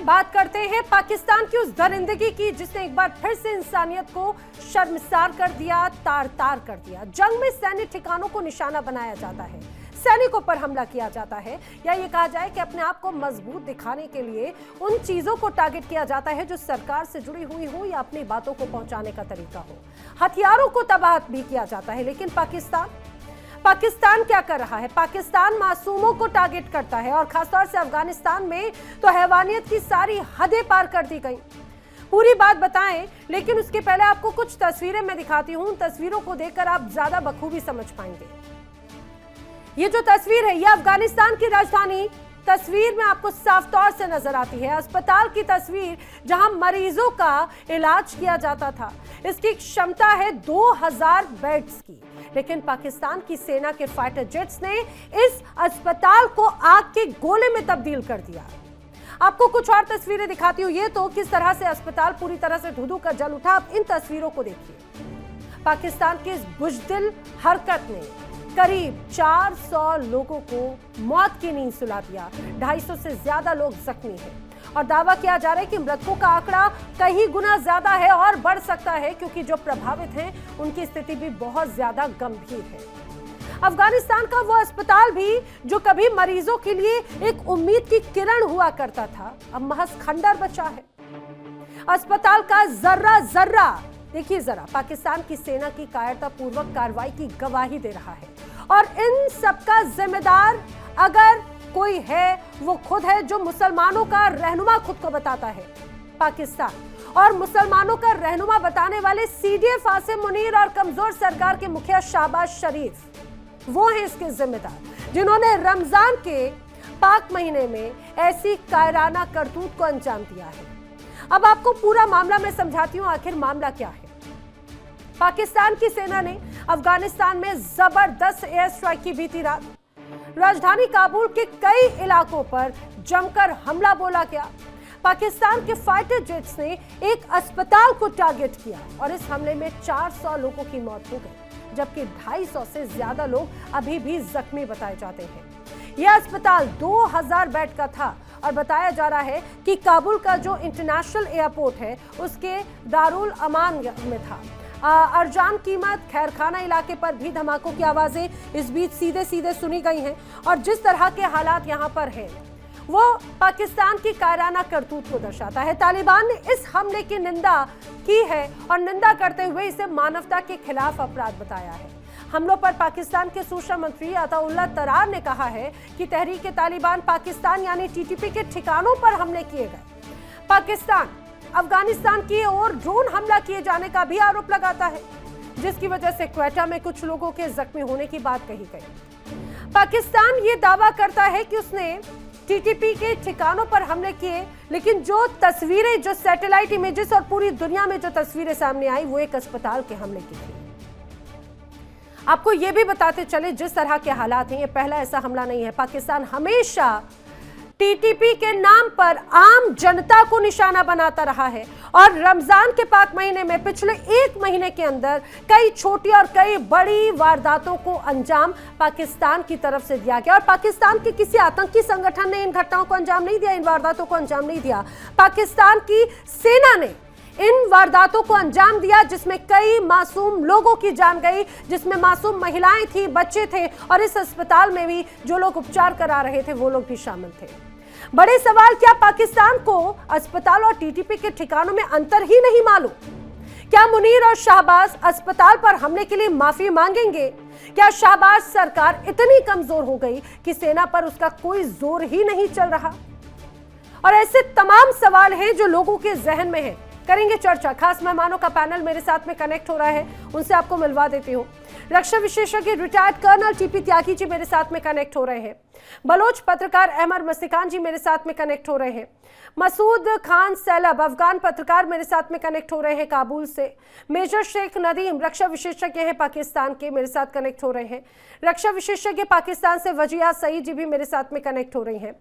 बात करते हैं पाकिस्तान की उस दरिंदगी की जिसने एक बार फिर से इंसानियत को शर्मसार कर दिया, तार तार कर दिया। जंग में सैन्य ठिकानों को निशाना बनाया जाता है, सैनिकों पर हमला किया जाता है, या ये कहा जाए कि अपने आप को मजबूत दिखाने के लिए उन चीजों को टारगेट किया जाता है जो सरकार से जुड़ी हुई हो या अपनी बातों को पहुंचाने का तरीका हो। हथियारों को तबाह भी किया जाता है। लेकिन पाकिस्तान क्या कर रहा है? पाकिस्तान मासूमों को टारगेट करता है और खासतौर से अफगानिस्तान में तो हैवानियत की सारी हदें पार कर दी गई। पूरी बात बताएं, लेकिन उसके पहले आपको कुछ तस्वीरें मैं दिखाती हूं। तस्वीरों को देखकर आप ज्यादा बखूबी समझ पाएंगे। ये जो तस्वीर है, ये अफगानिस्तान की राजधानी तस्वीर में आपको साफ तौर से नजर आती है। अस्पताल की तस्वीर जहां मरीजों का इलाज किया जाता था। इसकी क्षमता है 2000 बेड्स की, लेकिन पाकिस्तान की सेना के फाइटर जेट्स ने इस अस्पताल को आग के गोले में तब्दील कर दिया। आपको कुछ और तस्वीरें दिखाती हूँ। ये तो किस तरह से अस्पताल पूरी तरह से धुधु कर जल उठा। अब इन तस्वीरों को देखिए। पाकिस्तान की इस बुज़दिल हरकत ने करीब 400 लोगों को मौत की नींद सुला दिया। 250 से ज्यादा लोग जख्मी हैं और दावा किया जा रहा है कि मृतकों का आंकड़ा कई गुना ज्यादा है और बढ़ सकता है, क्योंकि जो प्रभावित हैं उनकी स्थिति भी बहुत ज्यादा गंभीर है। अफगानिस्तान का वो अस्पताल भी जो कभी मरीजों के लिए एक उम्मीद की किरण हुआ करता था, अब महज खंडर बचा है। अस्पताल का जर्रा जर्रा देखिए जरा, पाकिस्तान की सेना की कायरतापूर्वक कार्रवाई की गवाही दे रहा है। और इन सबका जिम्मेदार अगर कोई है, वो खुद है जो मुसलमानों का रहनुमा खुद को बताता है, पाकिस्तान। और मुसलमानों का रहनुमा बताने वाले सीडीएफ आसिम मुनीर और कमजोर सरकार के मुखिया शहबाज शरीफ, वो हैं इसके जिम्मेदार, जिन्होंने रमजान के पाक महीने में ऐसी कायराना करतूत को अंजाम दिया है। अब आपको पूरा मामला मैं समझाती हूं, आखिर मामला क्या है। पाकिस्तान की सेना ने अफगानिस्तान में जबरदस्त एयर स्ट्राइक की बीती रात। राजधानी काबुल के कई इलाकों पर जमकर हमला बोला गया। पाकिस्तान के फाइटर जेट्स ने एक अस्पताल को टारगेट किया और इस हमले में 400 लोगों की मौत हो गई, जबकि 250 से ज्यादा लोग अभी भी जख्मी बताए जाते हैं। यह अस्पताल 2000 बेड का था और बताया जा रहा है कि काबुल का जो इंटरनेशनल एयरपोर्ट है उसके दारुल अमान में था। अरजान कीमत खैरखाना इलाके पर भी धमाकों की आवाजें इस बीच सीधे सीधे सुनी गई हैं। और जिस तरह के हालात यहाँ पर हैं, वो पाकिस्तान की कायराना करतूत को दर्शाता है। तालिबान ने इस हमले की निंदा की है और निंदा करते हुए इसे मानवता के खिलाफ अपराध बताया है। हमलों पर पाकिस्तान के सूचना मंत्री अताउल्लाह तरार ने कहा है कि तहरीक तालिबान पाकिस्तान यानी टीटीपी के ठिकानों पर हमले किए गए। पाकिस्तान अफगानिस्तान की ओर ड्रोन हमला किए जाने का भी आरोप लगाता है, जिसकी वजह से क्वेटा में कुछ लोगों के जख्मी होने की बात कही गई। पाकिस्तान ये दावा करता है कि उसने टीटीपी के ठिकानों पर हमले किए, लेकिन जो तस्वीरें, जो सैटेलाइट इमेजेस और पूरी दुनिया में जो तस्वीरें सामने आई, वो एक अस्पताल के हमले की थी। आपको ये भी बताते चले, जिस तरह के हालात हैं, ये पहला ऐसा हमला नहीं है। पाकिस्तान हमेशा टीटीपी के नाम पर आम जनता को निशाना बनाता रहा है और रमजान के पाक महीने में पिछले 1 महीने के अंदर कई छोटी और कई बड़ी वारदातों को अंजाम पाकिस्तान की तरफ से दिया गया। और पाकिस्तान के किसी आतंकी संगठन ने इन घटनाओं को अंजाम नहीं दिया, इन वारदातों को अंजाम नहीं दिया। पाकिस्तान की सेना ने इन वारदातों को अंजाम दिया, जिसमें कई मासूम लोगों की जान गई, जिसमें मासूम महिलाएं थी, बच्चे थे और इस अस्पताल में भी जो लोग उपचार करा रहे थे वो लोग भी शामिल थे। बड़े सवाल, क्या पाकिस्तान को अस्पताल और टीटीपी के ठिकानों में अंतर ही नहीं मालूम? क्या मुनीर और शहबाज अस्पताल पर हमले के लिए माफी मांगेंगे? क्या शहबाज सरकार इतनी कमजोर हो गई कि सेना पर उसका कोई जोर ही नहीं चल रहा? और ऐसे तमाम सवाल हैं जो लोगों के जहन में हैं। करेंगे चर्चा। खास मेहमानों का पैनल मेरे साथ में कनेक्ट हो रहा है, उनसे आपको मिलवा देती हूँ। रक्षा विशेषज्ञ retired colonel TP Tyagi ji मेरे साथ में कनेक्ट हो रहे हैं। बलोच पत्रकार अहमद मस्तिकान जी मेरे साथ में कनेक्ट हो रहे हैं। मसूद खान सैलब अफगान पत्रकार मेरे साथ में कनेक्ट हो रहे हैं काबुल से। मेजर शेख नदीम रक्षा विशेषज्ञ हैं पाकिस्तान के, मेरे साथ कनेक्ट हो रहे हैं। रक्षा विशेषज्ञ पाकिस्तान से वजिया सईद जी भी मेरे साथ में कनेक्ट हो रही हैं।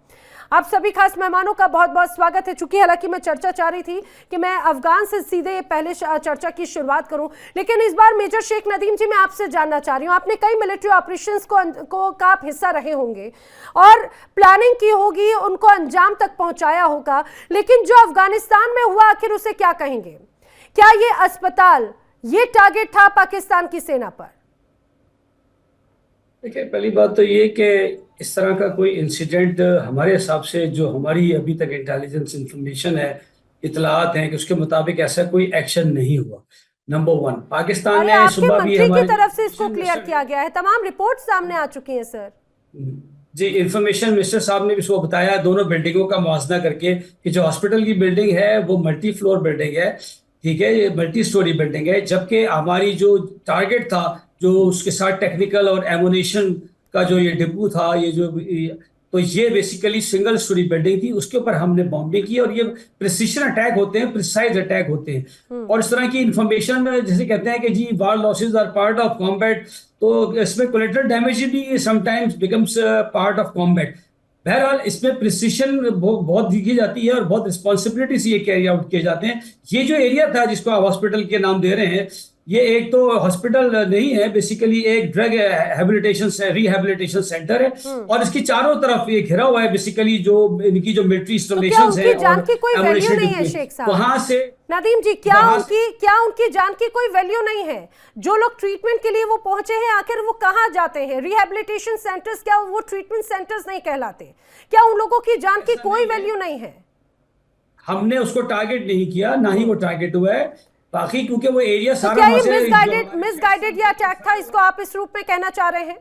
आप सभी खास मेहमानों का बहुत बहुत स्वागत है। चूंकि हालांकि मैं चर्चा चाह रही थी कि मैं अफगान से सीधे पहले चर्चा की शुरुआत करूं, लेकिन इस बार मेजर शेख नदीम जी मैं आपसे जानना चाह रही हूं, आपने कई मिलिट्री ऑपरेशंस का आप हिस्सा रहे होंगे, और प्लानिंग की होगी, उनको अंजाम तक पहुंचाया होगा। लेकिन जो अफगानिस्तान में हुआ, आखिर उसे क्या कहेंगे? क्या ये अस्पताल ये टारगेट था पाकिस्तान की सेना पर? देखिए, पहली बात तो ये कि इस तरह का कोई इंसिडेंट हमारे हिसाब से, जो हमारी अभी तक इंटेलिजेंस इंफॉर्मेशन है, इतलात हैं कि उसके मुताबिक ऐसा कोई एक्शन नहीं हुआ। नंबर वन, पाकिस्तान अरे ने आपके सुबह भी मंत्री की हमारे तरफ से इसको क्लियर किया गया है, तमाम रिपोर्ट सामने आ चुकी हैं सर। जी, इंफॉर्मेशन मिनिस्टर साहब ने भी इसको बताया, दोनों बिल्डिंगों का मुआवजा करके, कि जो हॉस्पिटल की बिल्डिंग है वो मल्टी फ्लोर बिल्डिंग है, ठीक है, ये मल्टी स्टोरी बिल्डिंग है, जबकि हमारी जो टारगेट था, जो उसके साथ टेक्निकल और एमुनेशन का जो ये डिपो था, तो ये बेसिकली सिंगल स्टोरी बिल्डिंग थी, उसके ऊपर हमने बॉम्बिंग की। और ये प्रिसीशन अटैक होते हैं, प्रिसाइज अटैक होते हैं। और इस तरह की इंफॉर्मेशन जैसे कहते हैं कि जी war losses are part of combat, तो इसमें कोलेटरल डैमेज भी sometimes becomes part of combat. बहरहाल इसमें प्रिसीशन बहुत दिखी जाती है और बहुत रिस्पॉन्सिबिलिटी से ये कैरी आउट किए जाते हैं। ये जो एरिया था जिसको आप हॉस्पिटल के नाम दे रहे हैं, ये एक तो हॉस्पिटल नहीं है, बेसिकली एक ड्रग रिहेबिलिटेशन सेंटर है। और इसके चारों तरफ ये घिरा हुआ है, बेसिकली जो इनकी जो मिलिट्री इंस्टॉलेशंस है जान और की कोई वैल्यू नहीं है शेख साहब? वहां से नदीम जी, क्या उनकी जान की कोई वैल्यू नहीं है? जो लोग ट्रीटमेंट के लिए वो पहुंचे हैं, आखिर वो कहां जाते हैं? रिहेबिलिटेशन सेंटर्स, क्या वो ट्रीटमेंट सेंटर्स नहीं कहलाते? क्या उन लोगों की जान की कोई वैल्यू नहीं है? हमने उसको टारगेट नहीं किया, ना ही वो टारगेट हुआ है। बाकी क्योंकि वो एरिया सारा क्या ये मिसगाइडेड या अटैक था, इसको आप इस रूप में कहना चाह रहे हैं?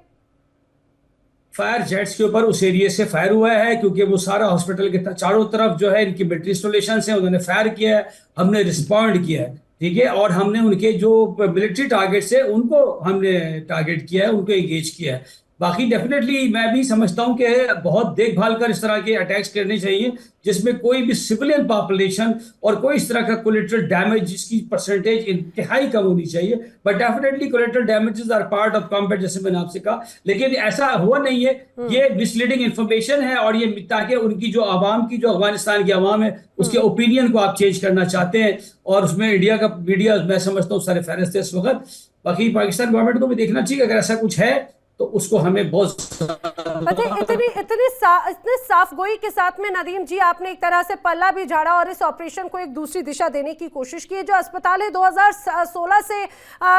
फायर जेट्स के ऊपर उस एरिया से फायर हुआ है, क्योंकि वो सारा हॉस्पिटल के चारों तरफ जो है इनकी मिलिट्री इंस्टॉलेशन है, उन्होंने फायर किया है, हमने रिस्पॉन्ड किया है, ठीक है। और हमने उनके जो मिलिट्री टारगेट्स है उनको हमने टारगेट किया है, उनको एंगेज किया है। बाकी डेफिनेटली मैं भी समझता हूं कि बहुत देखभाल कर इस तरह के अटैक्स करने चाहिए, जिसमें कोई भी सिविलियन पॉपुलेशन और कोई इस तरह का कोलेटरल डैमेज जिसकी परसेंटेज इंतहाई कम होनी चाहिए। But definitely collateral damages are part of combat, जैसे मैंने आपसे कहा। लेकिन ऐसा हुआ नहीं है, ये मिसलीडिंग इंफॉर्मेशन है, और ये ताकि उनकी जो आवाम की, जो अफगानिस्तान की आवाम है, उसके ओपिनियन को आप चेंज करना चाहते हैं। और उसमें इंडिया का मीडिया मैं समझता हूँ सारे फहरिस्त है इस वक्त। बाकी पाकिस्तान गवर्नमेंट को भी देखना चाहिए, अगर ऐसा कुछ है तो उसको हमें बहुत इतने साफ गोई के साथ में नदीम जी, आपने एक तरह से पल्ला भी झाड़ा और इस ऑपरेशन को एक दूसरी दिशा देने की कोशिश की है। जो अस्पताल है 2016 से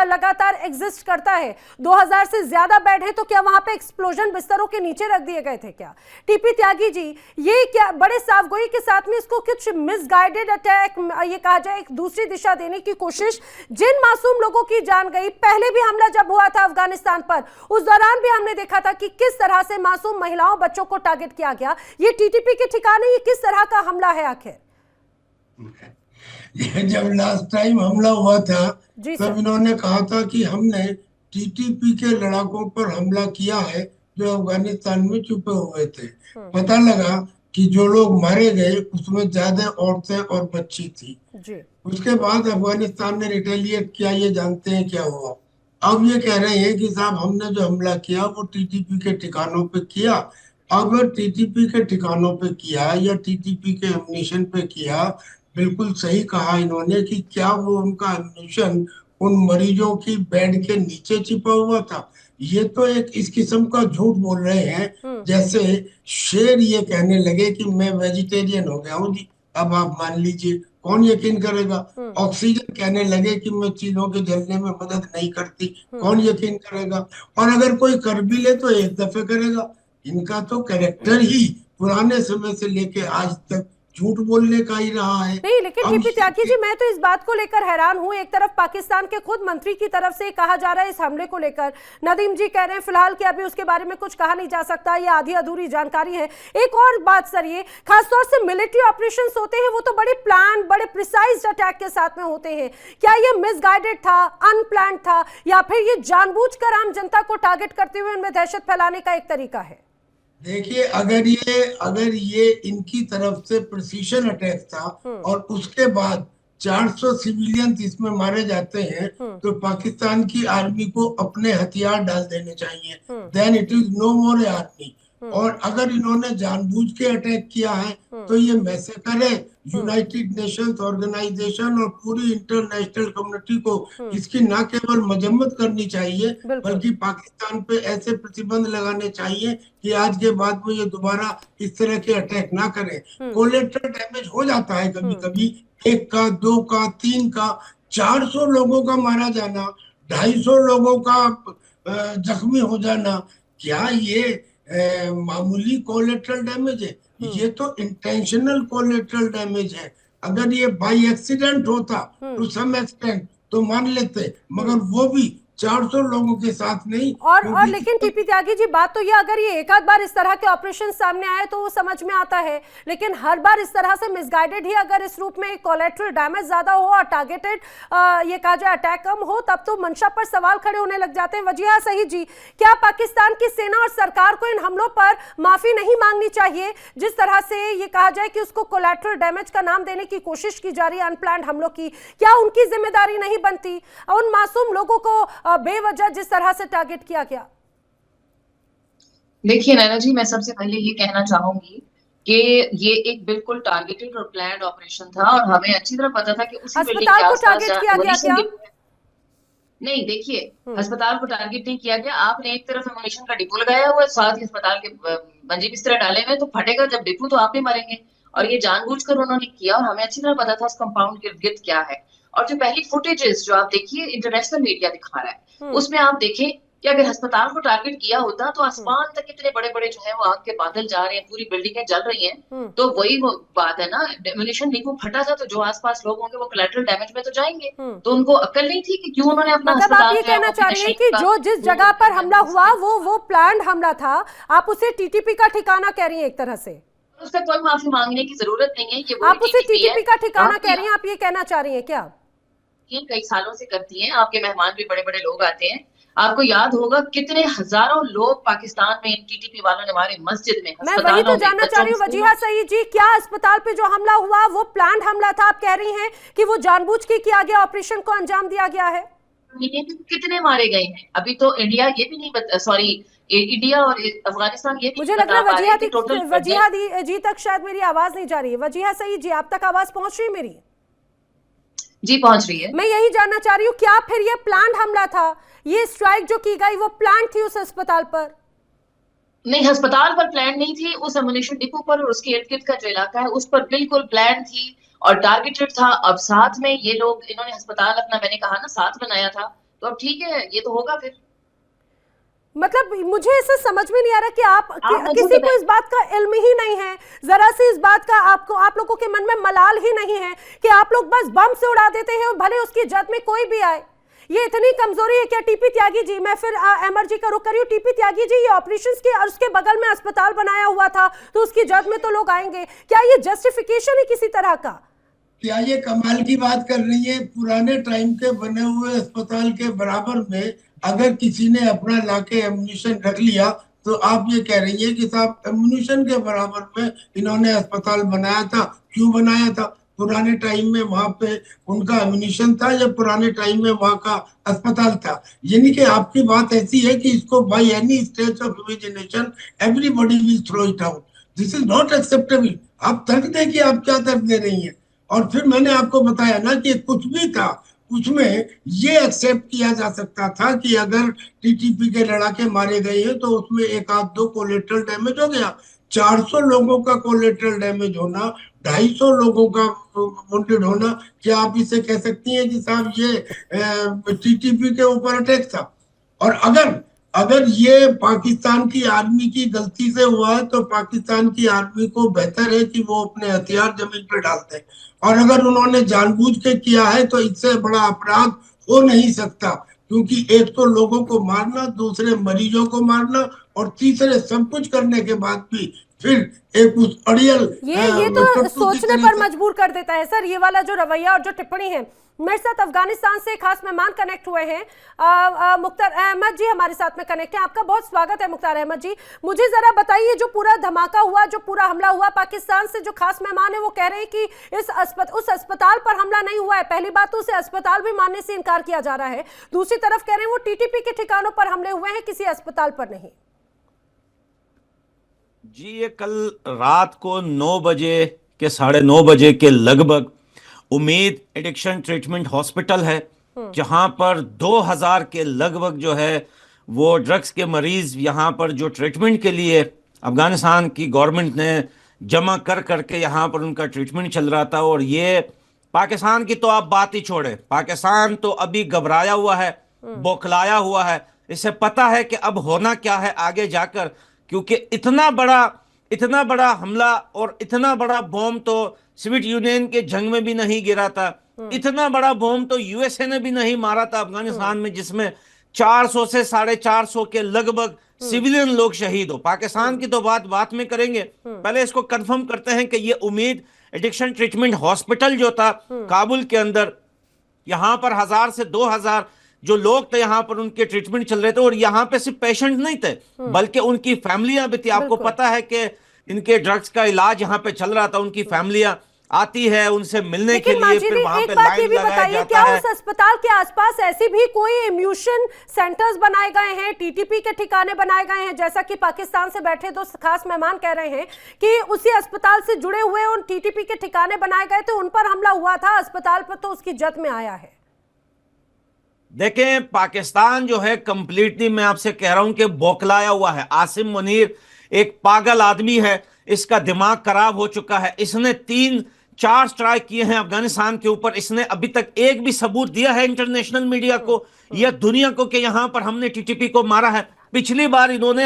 लगातार एग्जिस्ट करता है, 2000 से ज्यादा बेड है, तो क्या वहां पे एक्सप्लोजन बिस्तरों के नीचे रख दिए गए थे क्या? टीपी त्यागी जी, ये क्या बड़े साफ गोई के साथ में इसको कुछ मिसगाइडेड अटैक, ये कहा जाए एक दूसरी दिशा देने की कोशिश? जिन मासूम लोगों की जान गई, पहले भी हमला जब हुआ था अफगानिस्तान पर, उस दौरान भी हमने देखा था कि किस तरह से मासूम महिलाओं बच्चों को टारगेट किया गया। ये टीटीपी के ठिकाने ये किस तरह का हमला है आखिर? जब लास्ट टाइम हमला हुआ था तब इन्होंने कहा था कि हमने टीटीपी के लड़ाकों पर हमला किया है जो अफगानिस्तान में छुपे हुए थे। पता लगा कि जो लोग मारे गए उसमें ज्यादा औरतें और बच्ची थी। उसके बाद अफगानिस्तान ने रिटेलिएट किया, ये जानते हैं क्या हुआ। अब ये कह रहे हैं कि साहब हमने जो हमला किया वो टीटीपी के ठिकानों पे किया। अगर टीटीपी के ठिकानों पे किया या टीटीपी के एमुनेशन पे किया, बिल्कुल सही कहा इन्होंने कि क्या वो उनका एमुनेशन उन मरीजों की बेड के नीचे छिपा हुआ था? ये तो एक इस किस्म का झूठ बोल रहे हैं जैसे शेर ये कहने लगे कि मैं वेजिटेरियन हो गया हूँ जी। अब आप मान लीजिए, कौन यकीन करेगा? ऑक्सीजन कहने लगे कि मैं चीजों के जलने में मदद नहीं करती, कौन यकीन करेगा? और अगर कोई कर भी ले तो एक दफे करेगा। इनका तो कैरेक्टर ही पुराने समय से लेके आज तक झूठ बोलने का ही रहा है। नहीं, लेकिन टीपी त्यागी जी, मैं तो इस बात को लेकर हैरान हूं। एक तरफ पाकिस्तान के खुद मंत्री की तरफ से कहा जा रहा है इस हमले को लेकर, नदीम जी कह रहे हैं फिलहाल कि अभी उसके बारे में कुछ कहा नहीं जा सकता, ये आधी अधूरी जानकारी है। एक और बात सर, ये खासतौर से मिलिट्री ऑपरेशंस होते हैं वो तो बड़े प्लान, बड़े प्रिसाइज अटैक के साथ में होते हैं। क्या ये मिसगाइडेड था, अनप्लान्ड था, या फिर ये जानबूझकर आम जनता को टारगेट करते हुए उनमें दहशत फैलाने का एक तरीका है? देखिए, अगर ये इनकी तरफ से प्रिसीशन अटैक था और उसके बाद 400 सिविलियन इसमें मारे जाते हैं, तो पाकिस्तान की आर्मी को अपने हथियार डाल देने चाहिए। Then it is no more army. और अगर इन्होंने जानबूझ के अटैक किया है तो ये मैसेकर है। यूनाइटेड नेशंस ऑर्गेनाइजेशन और पूरी इंटरनेशनल कम्युनिटी को इसकी न केवल मजम्मत करनी चाहिए बल्कि पाकिस्तान पे ऐसे प्रतिबंध लगाने चाहिए कि आज के बाद में ये दोबारा इस तरह के अटैक ना करें। कोलेटरल डैमेज हो जाता है कभी कभी, 1 का 2 का 3 का, 400 लोगों का मारा जाना, 250 लोगों का जख्मी हो जाना, क्या ये मामूली कोलेटरल डैमेज है? ये तो इंटेंशनल कोलेटरल डैमेज है। अगर ये बाय एक्सीडेंट होता टू सम एक्सटेंट तो मान लेते, मगर वो भी 400 लोगों के साथ नहीं। और लेकिन टीपी त्यागी जी, बात तो ये, अगर ये एक आध बार इस तरह के ऑपरेशन सामने आए तो वो समझ में आता है, लेकिन हर बार इस तरह से मिसगाइडेड ही अगर इस रूप में कोलेटरल डैमेज ज्यादा हो और टारगेटेड ये कहा जाए अटैक कम हो, तब तो मंशा पर सवाल खड़े होने लग जाते हैं। वजीहा सईद जी, क्या पाकिस्तान की सेना और सरकार को इन हमलों पर माफी नहीं मांगनी चाहिए? जिस तरह से ये कहा जाए कि उसको कोलेटरल डैमेज का नाम देने की कोशिश की जा रही है अनप्लान्ड हमलों की, क्या उनकी जिम्मेदारी नहीं बनती? उन मासूम लोगों को बेवजह जिस तरह से टारगेट किया गया। देखिए नैना जी, मैं सबसे पहले ये कहना चाहूंगी कि ये एक बिल्कुल टारगेटेड और प्लान्ड ऑपरेशन था और हमें अच्छी तरह पता था कि उसी बिल्डिंग के आसपास टारगेट किया गया क्या? नहीं, देखिए, अस्पताल को टारगेट नहीं किया गया। आपने एक तरफ एमुनेशन का डिपो लगाया हुआ है, साथ ही अस्पताल के मंजी बिस्तर डाले हुए, तो फटेगा जब डिपो तो आप भी मरेंगे। और ये जानबूझकर उन्होंने किया और हमें अच्छी तरह पता था उस कंपाउंड के इर्द क्या है। और जो पहली फुटेजेस जो आप देखिए इंटरनेशनल मीडिया दिखा रहा है, उसमें आप देखें कि अगर अस्पताल को टारगेट किया होता तो आसमान तक इतने बड़े बड़े जो है वो आग के बादल जा रहे हैं, पूरी बिल्डिंगें जल रही हैं। तो वही वो बात है ना, एमुनेशन डिपो फटा था तो जो आसपास लोग होंगे वो कोलैटरल डैमेज में तो जाएंगे। तो उनको अक्ल नहीं थी कि क्यों उन्होंने अपना मतलब आप ये कहना चाह रही हैं कि जो जिस जगह पर हमला हुआ वो प्लान्ड हमला था, आप उसे टीटीपी का ठिकाना कह रही हैं एक तरह से? उससे कोई माफी मांगने की जरूरत नहीं है। ये आप उसे टीटीपी का ठिकाना कह रही हैं, आप ये कहना चाह रही हैं क्या? कई सालों से करती हैं, आपके मेहमान भी बड़े बड़े लोग आते हैं। आपको याद होगा कितने हजारों लोग पाकिस्तान में टीटीपी वालों ने हमारे मस्जिद में, मैं वही तो जानना चाह रही हूँ वजीहा सईद जी, क्या अस्पताल पे जो हमला हुआ वो प्लान्ड हमला था? आप कह रही हैं कि वो जानबूझ के किया गया, ऑपरेशन को अंजाम दिया गया है। कितने मारे गए हैं अभी तो इंडिया ये भी नहीं सॉरी इंडिया और अफगानिस्तान ये भी मुझे लग रहा है वजीहा जी तक शायद मेरी आवाज नहीं जा रही है। वजीहा सईद जी, आप तक आवाज पहुंच रही है मेरी? जी पहुंच रही है। मैं यही जानना चाह रही हूँ, क्या फिर ये प्लान्ड हमला था? ये स्ट्राइक जो की गई वो प्लान थी उस अस्पताल पर? नहीं, अस्पताल पर प्लान नहीं थी, उस एमुनेशन डिपो पर और उसके इर्द गिर्द का जो इलाका है उस पर बिल्कुल प्लान थी और टारगेटेड था। अब साथ में ये लोग, इन्होंने अस्पताल अपना, मैंने कहा ना, साथ बनाया था, तो अब ठीक है, ये तो होगा फिर। मतलब मुझे ऐसा समझ में नहीं आ रहा कि आप किसी को इस बात का इल्म ही नहीं है, जरा सी इस बात का आप लोगों के मन में मलाल ही नहीं है कि आप लोग बस बम से उड़ा देते हैं और भले उसकी जद में कोई भी आए। ये इतनी कमजोरी है क्या? टीपी त्यागी जी, मैं फिर अमर जी का रुख करी हूँ। टीपी त्यागी जी, ये ऑपरेशंस के और उसके बगल में अस्पताल बनाया हुआ था तो उसकी जद में तो लोग आएंगे, क्या ये जस्टिफिकेशन है किसी तरह का? क्या ये कमाल की बात कर रही है? पुराने टाइम के बने हुए अस्पताल के बराबर में अगर किसी ने अपना लाके एमुनिशन रख लिया तो आप ये कह रही है कि साहब एमुनिशन के बराबर में इन्होंने अस्पताल बनाया था। क्यों बनाया था? पुराने टाइम में वहां पे उनका एमुनिशन था या पुराने टाइम में वहां का अस्पताल था? यानी कि आपकी बात ऐसी है कि इसको by any stage of imagination everybody will throw it out. This is not acceptable. आप तर्क दें कि आप क्या तर्क दे रही हैं। और फिर मैंने आपको बताया ना कि कुछ भी था, उसमें ये एक्सेप्ट किया जा सकता था कि अगर टीटीपी के लड़ाके मारे गए हैं तो उसमें 1 आध 2 कोलेटरल डैमेज हो गया। 400 लोगों का कोलेटरल डैमेज होना, 250 लोगों का वुंडेड होना, क्या आप इसे कह सकती हैं कि साहब ये टीटीपी के ऊपर अटैक था? और अगर ये पाकिस्तान की आर्मी की गलती से हुआ है तो पाकिस्तान की आर्मी को बेहतर है कि वो अपने हथियार जमीन पर डालते हैं। और अगर उन्होंने जानबूझ के किया है तो इससे बड़ा अपराध हो नहीं सकता, क्योंकि एक तो लोगों को मारना, दूसरे मरीजों को मारना और तीसरे सब कुछ करने के बाद भी फिर एक उस अड़ियल ये तो सोचने पर मजबूर कर देता है सर, ये वाला जो रवैया और जो टिप्पणी है। मेरे साथ अफगानिस्तान से खास मेहमान कनेक्ट हुए हैं, मुख्तार अहमद जी हमारे साथ में कनेक्ट हैं। आपका बहुत स्वागत है मुख्तार अहमद जी। मुझे जरा बताइए, जो पूरा धमाका हुआ, जो पूरा हमला हुआ, पाकिस्तान से जो खास मेहमान है वो कह रहे हैं कि उस अस्पताल पर हमला नहीं हुआ है। पहली बात तो उसे अस्पताल भी मानने से इनकार किया जा रहा है, दूसरी तरफ कह रहे हैं वो टीटीपी के ठिकानों पर हमले हुए हैं, किसी अस्पताल पर नहीं। जी ये कल रात को 9 बजे के 9:30 बजे के लगभग उम्मीद एडिक्शन ट्रीटमेंट हॉस्पिटल है, जहां पर 2000 के लगभग जो है वो ड्रग्स के मरीज यहाँ पर जो ट्रीटमेंट के लिए अफगानिस्तान की गवर्नमेंट ने जमा कर करके यहाँ पर उनका ट्रीटमेंट चल रहा था। और ये पाकिस्तान की तो आप बात ही छोड़े, पाकिस्तान तो अभी घबराया हुआ है, बौखलाया हुआ है। इसे पता है कि अब होना क्या है आगे जाकर, क्योंकि इतना बड़ा हमला और इतना बड़ा बॉम्ब तो सोवियत यूनियन के जंग में भी नहीं गिरा था, इतना बड़ा बॉम्ब तो यूएसए ने भी नहीं मारा था अफगानिस्तान में, जिसमें 400 से 450 के लगभग सिविलियन लोग शहीद हो। पाकिस्तान की तो बात में करेंगे, पहले इसको कंफर्म करते हैं कि ये उम्मीद एडिक्शन ट्रीटमेंट हॉस्पिटल जो था काबुल के अंदर, यहां पर 1000 से 2000 जो लोग थे यहाँ पर उनके ट्रीटमेंट चल रहे थे। और यहाँ पे सिर्फ पेशेंट नहीं थे बल्कि उनकी फैमिलियां भी थी। आपको पता है कि इनके ड्रग्स का इलाज यहाँ पे चल रहा था, उनकी फैमिलियां आती है उनसे मिलने के लिए, फिर वहां पे लाइन लगाया जाता क्या है। उस अस्पताल के आसपास ऐसे भी कोई इम्यूशन सेंटर्स बनाए गए हैं, टीटीपी के ठिकाने बनाए गए हैं, जैसा कि पाकिस्तान से बैठे दो खास मेहमान कह रहे हैं कि उसी अस्पताल से जुड़े हुए उन टीटीपी के ठिकाने बनाए गए थे, उन पर हमला हुआ था, अस्पताल पर तो उसकी जद में आया है। देखें पाकिस्तान जो है कंप्लीटली, मैं आपसे कह रहा हूं कि बौखलाया हुआ है। आसिम मुनीर एक पागल आदमी है, इसका दिमाग खराब हो चुका है। इसने 3-4 स्ट्राइक किए हैं अफगानिस्तान के ऊपर, इसने अभी तक एक भी सबूत दिया है इंटरनेशनल मीडिया को या दुनिया को कि यहां पर हमने टीटीपी को मारा है। पिछली बार इन्होंने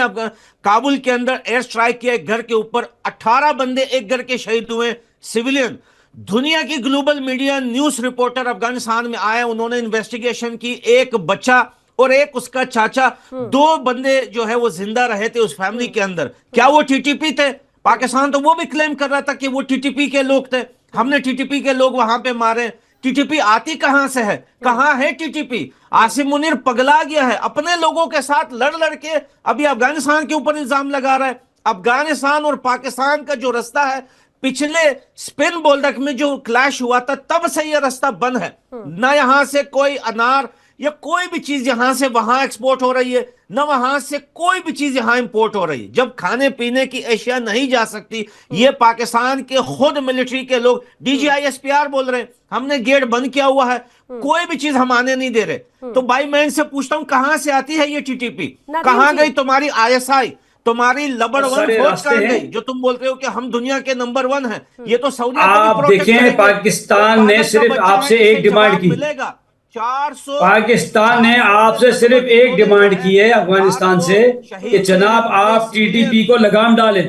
काबुल के अंदर एयर स्ट्राइक किया एक घर के ऊपर, 18 बंदे एक घर के शहीद हुए सिविलियन। दुनिया की global media news reporter Afghanistan में आए, उन्होंने इन्वेस्टिगेशन की, एक बच्चा और एक उसका चाचा, 2 बंदे जो है वो जिंदा रहे थे उस फैमिली के अंदर। क्या वो टीटीपी थे? पाकिस्तान तो वो भी क्लेम कर रहा था कि वो टीटीपी के लोग थे, हमने टीटीपी के लोग वहां पे मारे। टीटीपी आती कहां से है? कहां है टीटीपी? आसिम मुनीर पगला गया है, अपने लोगों के साथ लड़ के अभी अफगानिस्तान के ऊपर इल्जाम लगा रहा है। अफगानिस्तान और पाकिस्तान का जो रास्ता है, पिछले स्पिन बोल्डक में जो क्लैश हुआ था तब से यह रास्ता बंद है। ना यहां से कोई अनार या कोई भी चीज यहां से वहां एक्सपोर्ट हो रही है, ना वहां से कोई भी चीज यहां इंपोर्ट हो रही है। जब खाने पीने की अशिया नहीं जा सकती, ये पाकिस्तान के खुद मिलिट्री के लोग DGISPR बोल रहे हैं हमने गेट बंद किया हुआ है, कोई भी चीज हम आने नहीं दे रहे। तो भाई मैं इनसे पूछता हूं कहां से आती है ये टीटीपी? कहां गई तुम्हारी ISI, तुम्हारी लबड़ वन फौज कहां गई जो तुम बोलते हो कि हम दुनिया के नंबर 1 हैं? ये तो सऊदी आप देखें, पाकिस्तान ने सिर्फ आपसे एक डिमांड की, मिलेगा 400। पाकिस्तान ने आपसे सिर्फ एक डिमांड की है अफगानिस्तान से कि जनाब आप टीटीपी को लगाम डालें,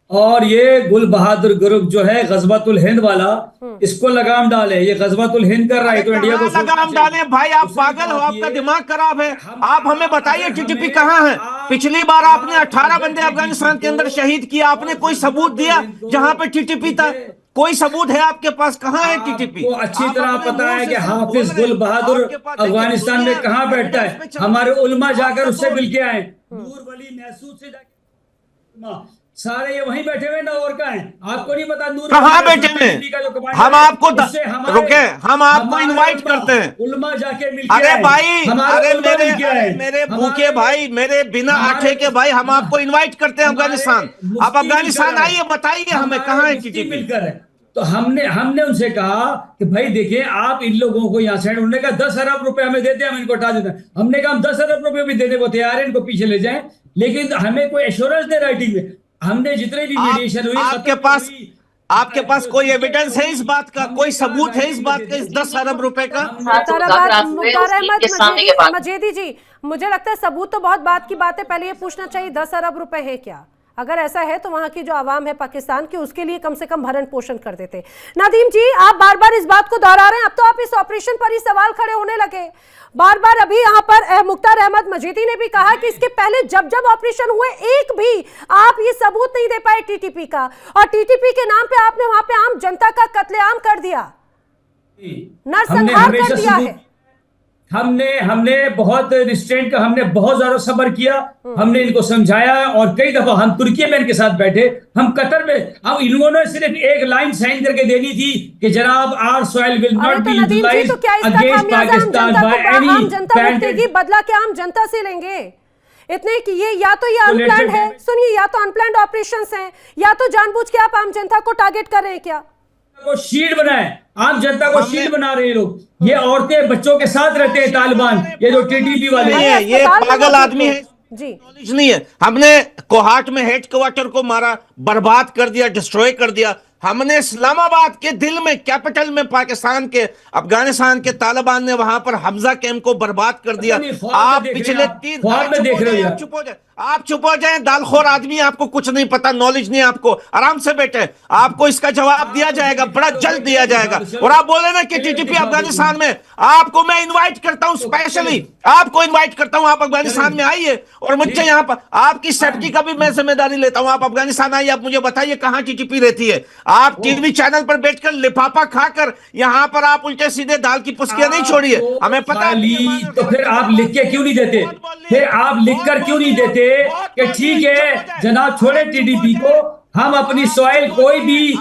और ये गुल बहादुर ग्रुप जो है गजबतुल हिंद वाला, इसको लगाम डाले। ये गजबतुल हिंद कर रहा है तो इंडिया को लगाम डालें? भाई आप पागल हो, आपका दिमाग खराब है। आप हमें बताइए टीटीपी कहां है? पिछली बार आपने 18 बंदे अफगानिस्तान के अंदर शहीद किया, आपने कोई सबूत दिया जहां पे टीटीपी था? कोई सबूत है आपके पास? कहां है टीटीपी? अच्छी तरह पता है कि हाफिज गुल बहादुर अफगानिस्तान में कहां बैठता है। हमारे उलमा जाकर उससे मिल के आए, नूर वली महसूद से जाकर, सारे ये वहीं बैठे हुए ना, और कहां हैं? आपको नहीं पता नूर कहां बैठे हुए? हम आपको रुके, हम आपको इनवाइट करते हैं, उलमा जाके मिल। अरे भाई, अरे मेरे भूखे भाई, मेरे बिना आटे के भाई, हम आपको इनवाइट करते हैं अफगानिस्तान। आप अफगानिस्तान आइए, बताइए हमें कहां है टीटीपी। तो हमने उनसे कहा कि भाई देखिए आप इन लोगों को यहाँ से, उन्होंने कहा 10 अरब रुपए हमें देते हैं, हम इनको हटा देते हैं। हमने कहा हम 10 अरब रुपए भी देने को तैयार है, इनको पीछे ले जाएं, लेकिन हमें कोई एश्योरेंस दे राइटिंग में। हमने जितने भी मीडिएशन हुई, आपके पास कोई एविडेंस है इस बात का? कोई सबूत है इस बात का, इस 10 अरब रुपए का? मजेदी जी, मुझे लगता है सबूत तो बहुत बात की बात है, पहले ये पूछना चाहिए 10 अरब रुपए है क्या? अगर ऐसा है तो वहां की जो आवाम है पाकिस्तान की, उसके लिए कम से कम भरण पोषण कर देते। नदीम जी, आप बार बार इस बात को दोहरा रहे हैं, अब तो आप इस ऑपरेशन पर ही सवाल खड़े होने लगे बार बार। अभी यहाँ पर मुख्तार अहमद मजीदी ने भी कहा कि इसके पहले जब जब ऑपरेशन हुए एक भी आप ये सबूत नहीं दे पाए टीटीपी का, और टीटीपी के नाम पे आपने वहां पे आम जनता का कत्लेआम कर दिया, नरसंहार कर दिया है। हमने बहुत रिस्ट्रेंट का, हमने बहुत ज्यादा सब्र किया, हमने इनको समझाया, और कई दफा हम तुर्की में इनके साथ बैठे, हम कतर में, अब इन्होंने सिर्फ एक लाइन साइन करके देनी थी कि जनाब our soil will not be utilized against Pakistan by any. आम जनता भुगतेगी, बदला क्या आम जनता से लेंगे? इतने कि ये अनप्लान्ड है, सुनिए, या तो अनप्लान्ड ऑपरेशंस हैं, या तो जानबूझ के आप आम जनता को टारगेट कर रहे हैं क्या? को शील्ड बनाए, आम जनता को शील्ड बना रहे हैं लोग। ये औरतें बच्चों के साथ रहते हैं तालिबान, ये जो टीटीपी वाले हैं, ये पागल आदमी है जी। नॉलेज नहीं है। हमने कोहाट में हेडक्वार्टर को मारा, बर्बाद कर दिया, डिस्ट्रॉय कर दिया। हमने इस्लामाबाद के दिल में, कैपिटल में, पाकिस्तान के, अफगानिस्तान के तालिबान ने वहां पर हमजा कैंप को बर्बाद कर दिया। आप पिछले 3 आप चुप हो जाए, आप चुप हो जाए, दालखोर आदमी, आपको कुछ नहीं पता, नॉलेज नहीं आपको, आराम से बैठे, आपको इसका जवाब दिया जाएगा, बड़ा जल्द दिया जाएगा। और आप बोले ना कि टीटीपी अफगानिस्तान में, आपको मैं इनवाइट करता हूं, स्पेशली आपको इनवाइट करता हूं, आप अफगानिस्तान में आइए और मुझे यहां पर आपकी सेफ्टी का भी मैं जिम्मेदारी लेता हूं। आप अफगानिस्तान आइए, आप मुझे बताइए कहां टीटीपी रहती है। आप टीवी चैनल पर बैठकर लिफाफा खाकर यहां पर आप उल्टे सीधे दाल की पुस्कियां नहीं छोड़िए, हमें पता है। तो फिर आप लिख के क्यों नहीं देते? फिर आप लिख कर क्यों नहीं देते कि ठीक है जनाब, छोड़े टीडीपी को, हम अपनी सॉइल कोई भी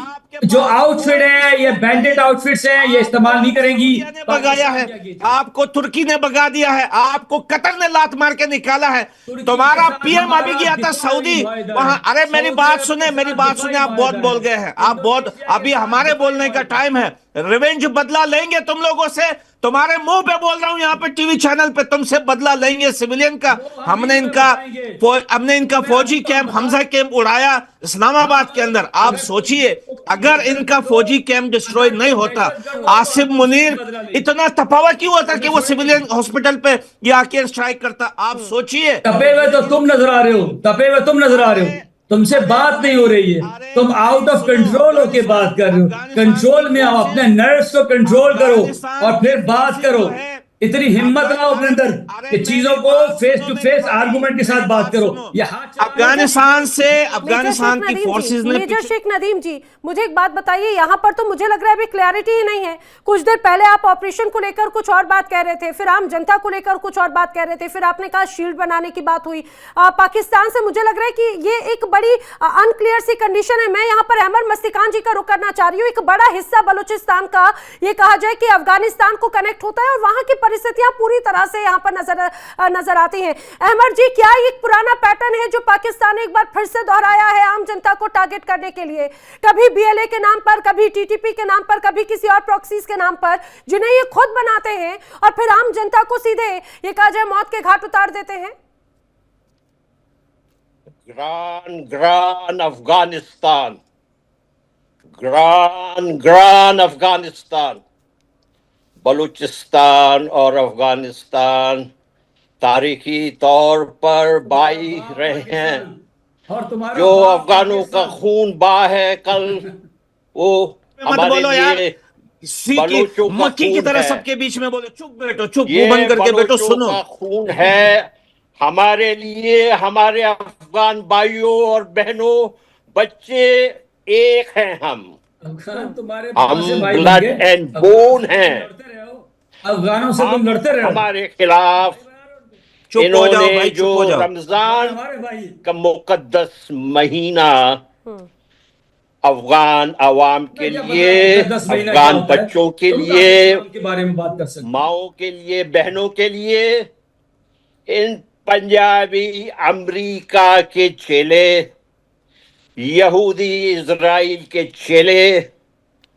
जो आउटफिट है, ये बैंडेड आउटफिट्स हैं, ये इस्तेमाल नहीं करेंगी। भगाया है आपको, तुर्की ने भगा दिया है आपको, कतर ने लात मार के निकाला है। तुम्हारा पीएम अभी गया था सऊदी, वहां, अरे मेरी बात सुने, मेरी बात सुने, आप बहुत बोल गए हैं, आप बहुत, अभी हमारे बोलने का टाइम है। रिवेंज बदला लेंगे तुम लोगों से, तुम्हारे मुंह पे बोल रहा हूं, यहां पे टीवी चैनल पे, तुमसे बदला लेंगे सिविलियन का। हमने इनका फौजी कैंप, हमजा कैंप उड़ाया इस्लामाबाद के अंदर। आप सोचिए अगर इनका फौजी कैंप डिस्ट्रॉय नहीं होता, आसिम मुनीर इतना तपावा क्यों होता कि वो सिविलियन हॉस्पिटल पे ये आके स्ट्राइक करता? आप सोचिए। तपे हुए तो तुम नजर आ रहे हो, तपे हुए तुम नजर आ रहे हो, तुमसे बात नहीं हो रही है, तुम आउट ऑफ कंट्रोल होके बात कर रहे हो। कंट्रोल में आओ, अपने नर्व्स को कंट्रोल करो और फिर बात करो। इतनी हिम्मत लाओ अपने अंदर कि चीजों को फेस टू फेस आर्गुमेंट के साथ बात करो। अफगानिस्तान से, अफगानिस्तान की फोर्सेस ने, मेजर शेख नदीम जी, मुझे एक बात बताइए, यहाँ पर तो मुझे लग रहा है अभी क्लैरिटी ही नहीं है। कुछ देर पहले आप ऑपरेशन को लेकर कुछ और बात कह रहे थे, फिर आम जनता को लेकर कुछ और बात कह रहे थे, फिर आपने कहा शील्ड बनाने की बात हुई पाकिस्तान से। मुझे लग रहा है कि ये एक बड़ी अनक्लियर सी कंडीशन है। मैं यहाँ पर अहमद मस्तिकान जी का रुख करना चाह रही हूँ। एक बड़ा हिस्सा बलूचिस्तान का ये कहा जाए कि अफगानिस्तान को कनेक्ट होता है और वहां की परिस्थितियां पूरी तरह से यहाँ पर नजर आती हैं। अहमद जी, क्या एक पुराना पैटर्न है जो पाकिस्तान ने एक बार फिर से दोहराया है आम जनता को टारगेट करने के लिए? कभी बीएलए के नाम पर, कभी टीटीपी के नाम पर, कभी किसी और प्रॉक्सीज के नाम पर, जिन्हें ये खुद बनाते हैं और फिर आम जनता को सीधे ये कहा जाए मौत के घाट उतार देते हैं। ग्रान अफगानिस्तान, ग्रान अफगानिस्तान, बलूचिस्तान और अफगानिस्तान तारीखी तौर पर बाई रहे हैं। जो अफगानों का खून बहा है कल, वो हमारे लिए मक्खी की तरह सबके बीच में बोले। चुप बैठो, चुप मुंह बंद करके बैठो, सुनो। का खून है हमारे लिए, हमारे अफगान भाइयों और बहनों, बच्चे एक हैं। हम ब्लड एंड बोन हैं। अफगानों से तुम लड़ते रहे, हमारे खिलाफ इन्होंने जो रमजान का मुकद्दस महीना अफगान अवाम के लिए, अफगान बच्चों के लिए, बारे में बात कर सकते, माओं के लिए, बहनों के लिए, इन पंजाबी अमेरिका के चेले, यहूदी इजराइल के चेले,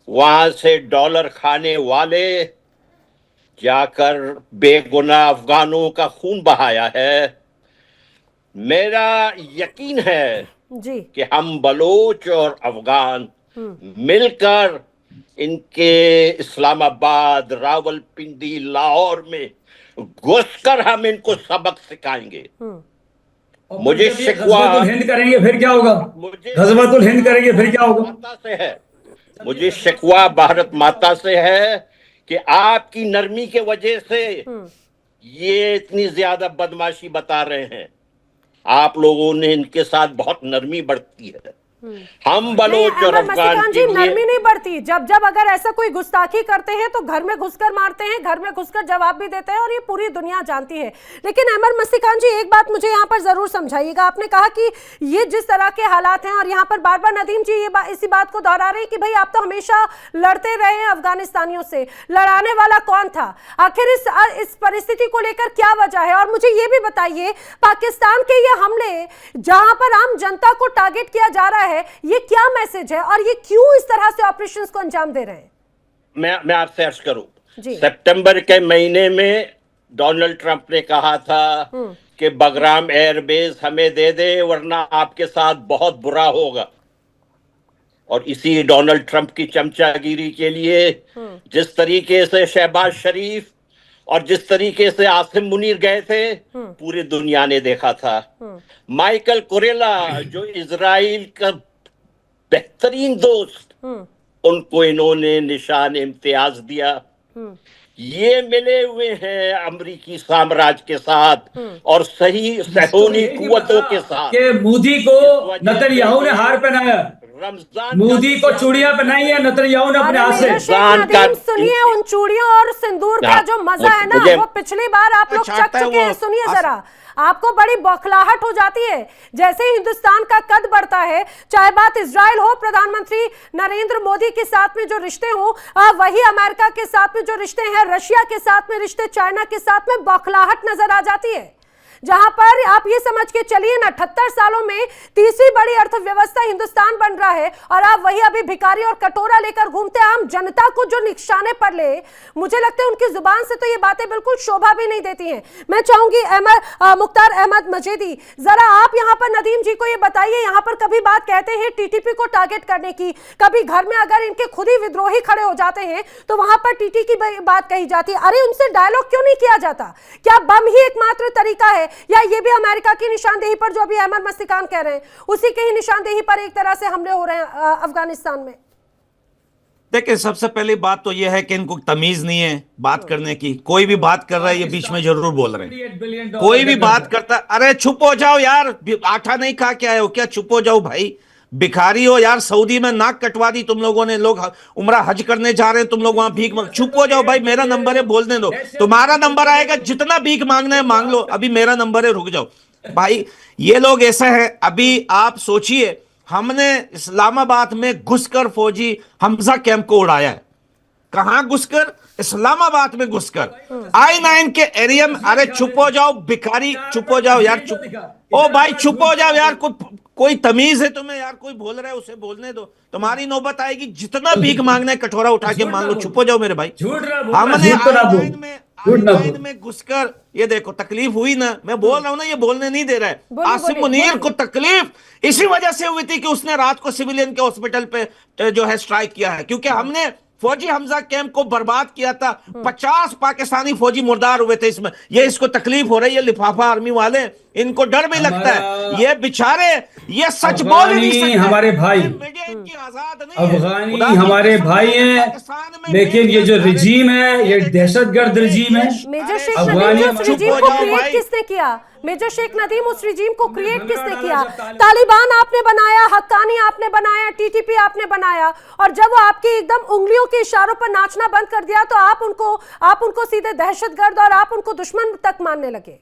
वहां से डॉलर खाने वाले जाकर बेगुनाह अफगानों का खून बहाया है। मेरा यकीन है जी कि हम बलोच और अफगान मिलकर इनके इस्लामाबाद, रावलपिंडी, लाहौर में घुसकर हम इनको सबक सिखाएंगे। मुझे शिकवा हिंद करेंगे फिर क्या होगा? गज़वतुल हिंद करेंगे फिर क्या होगा? माता से है, मुझे शिकवा भारत माता से है कि आपकी नरमी के वजह से ये इतनी ज्यादा बदमाशी बता रहे हैं। आप लोगों ने इनके साथ बहुत नरमी बरती है। हम बलोच और अफगान मसीकान जी, के लिए नरमी नहीं बढ़ती। जब जब अगर ऐसा कोई गुस्ताखी करते हैं तो घर में घुसकर मारते हैं, घर में घुसकर जवाब भी देते हैं, और ये पूरी दुनिया जानती है। लेकिन अहमद मसीकान जी, एक बात मुझे यहाँ पर जरूर समझाइएगा। आपने कहा कि ये जिस तरह के हालात हैं, और यहाँ पर बार बार नदीम जी इसी बात को दोहरा रहे हैं कि भाई आप तो हमेशा लड़ते रहे हैं अफगानिस्तानियों से, लड़ाने वाला कौन था? आखिर इस परिस्थिति को लेकर क्या वजह है? और मुझे ये भी बताइए, पाकिस्तान के ये हमले जहां पर आम जनता को टारगेट किया जा रहा है, ये क्या मैसेज है, और ये क्यों इस तरह से ऑपरेशंस को अंजाम दे रहे हैं? मैं आपसे अर्ज करूं, सितंबर के महीने में डोनाल्ड ट्रंप ने कहा था कि बगराम एयरबेस हमें दे दे वरना आपके साथ बहुत बुरा होगा। और इसी डोनाल्ड ट्रंप की चमचागिरी के लिए जिस तरीके से शहबाज शरीफ और जिस तरीके से आसिम मुनीर गए थे, पूरी दुनिया ने देखा था। माइकल कुरेला, जो इजराइल का बेहतरीन दोस्त, उनको इन्होंने निशान इम्तियाज दिया। ये मिले हुए हैं अमेरिकी साम्राज्य के साथ और सही सहूनी कुव्वतों के साथ। कि मोदी को नेतन्याहू ने हार पहनाया, रमजान मोदी को चूड़ियां पहनाई है नेतन्याहू ने अपने हाथ से। सुनिए, उन चूड़ियों और सिंदूर का जो मजा है ना, वो पिछली बार आप लोग चख चुके हैं। सुनिए जरा, आपको बड़ी बौखलाहट हो जाती है जैसे ही हिंदुस्तान का कद बढ़ता है, चाहे बात इजराइल हो, प्रधानमंत्री नरेंद्र मोदी के साथ में जो रिश्ते हो, वही अमेरिका के साथ में जो रिश्ते हैं, रशिया के साथ में रिश्ते, चाइना के साथ में बौखलाहट नजर आ जाती है। जहां पर आप ये समझ के चलिए ना, 78 सालों में तीसरी बड़ी अर्थव्यवस्था हिंदुस्तान बन रहा है, और आप वही अभी भिखारी और कटोरा लेकर घूमते आम जनता को जो निशाने पर ले। मुझे लगता है उनकी जुबान से तो ये बातें बिल्कुल शोभा भी नहीं देती हैं। मैं चाहूंगी मुख्तार अहमद मजीदी, जरा आप यहाँ पर नदीम जी को ये बताइए, यहाँ पर कभी बात कहते हैं टीटीपी को टारगेट करने की, कभी घर में अगर इनके खुद ही विद्रोही खड़े हो जाते हैं तो वहां पर टीटी की बात कही जाती है। अरे उनसे डायलॉग क्यों नहीं किया जाता? क्या बम ही एकमात्र तरीका है, या ये भी अमेरिका की निशानदेही पर, जो अभी अहमद मसीकान कह रहे हैं, उसी के ही निशानदेही पर एक तरह से हमले हो रहे हैं अफगानिस्तान में? देखिए, सबसे पहली बात तो यह है कि इनको तमीज नहीं है बात करने की। कोई भी बात कर रहा है ये बीच में जरूर बोल रहे हैं, कोई भी बात करता, अरे चुप हो जाओ यार, आटा नहीं खा के आए हो क्या? चुप हो जाओ भाई, भिखारी हो यार। सऊदी में नाक कटवा दी तुम लोगों ने, लोग उम्रा हज करने जा रहे हैं, तुम लोग वहां भीख मांग। चुप हो जाओ भाई, मेरा नंबर है, बोलने दो। तुम्हारा नंबर आएगा, जितना भीख मांगना है मांग लो, अभी मेरा नंबर है, रुक जाओ भाई। ये लोग ऐसा है, अभी आप सोचिए, हमने इस्लामाबाद में घुसकर फौजी हमजा कैंप को उड़ाया है। कहां घुसकर? इस्लामाबाद में घुसकर, I-9 के एरिया में। अरे चुप हो जाओ भिखारी, चुप हो जाओ यार, चुप। ओ भाई चुप हो जाओ यार, कोई तमीज है तुम्हें यार? कोई बोल रहा है उसे बोलने दो, तुम्हारी नौबत आएगी, जितना भीख मांगना है कटोरा उठा के मांग लो। चुप हो जाओ मेरे भाई। हमने I-9 में घुसकर, ये देखो तकलीफ हुई ना, मैं बोल रहा हूं ना, ये बोलने नहीं दे रहा है। आसिम मुनीर को तकलीफ इसी वजह से हुई थी कि उसने रात को सिविलियन के हॉस्पिटल पे जो है स्ट्राइक किया है, क्योंकि हमने फौजी हमजा कैंप को बर्बाद किया था। 50 पाकिस्तानी फौजी मुर्दार हुए थे इसमें। ये इसको तकलीफ हो रही है, लिफाफा आर्मी वाले, इनको डर भी लगता है। ये बेचारे, ये सच बोल नहीं सकते। हमारे भाई अफगानी हमारे भाई हैं, लेकिन ये जो रिजीम है, ये दहशतगर्द रिजीम है। मेजर शेख नदीम, उस रिजीम को क्रिएट किसने किया? मेजर शेख नदीम, उस रिजीम को क्रिएट किसने किया? तालिबान आपने बनाया, हक्कानी आपने बनाया, टीटीपी आपने बनाया, और जब वो आपकी एकदम उंगलियों के इशारों पर नाचना बंद कर दिया तो आप उनको सीधे दहशतगर्द और आप उनको दुश्मन तक मानने लगे।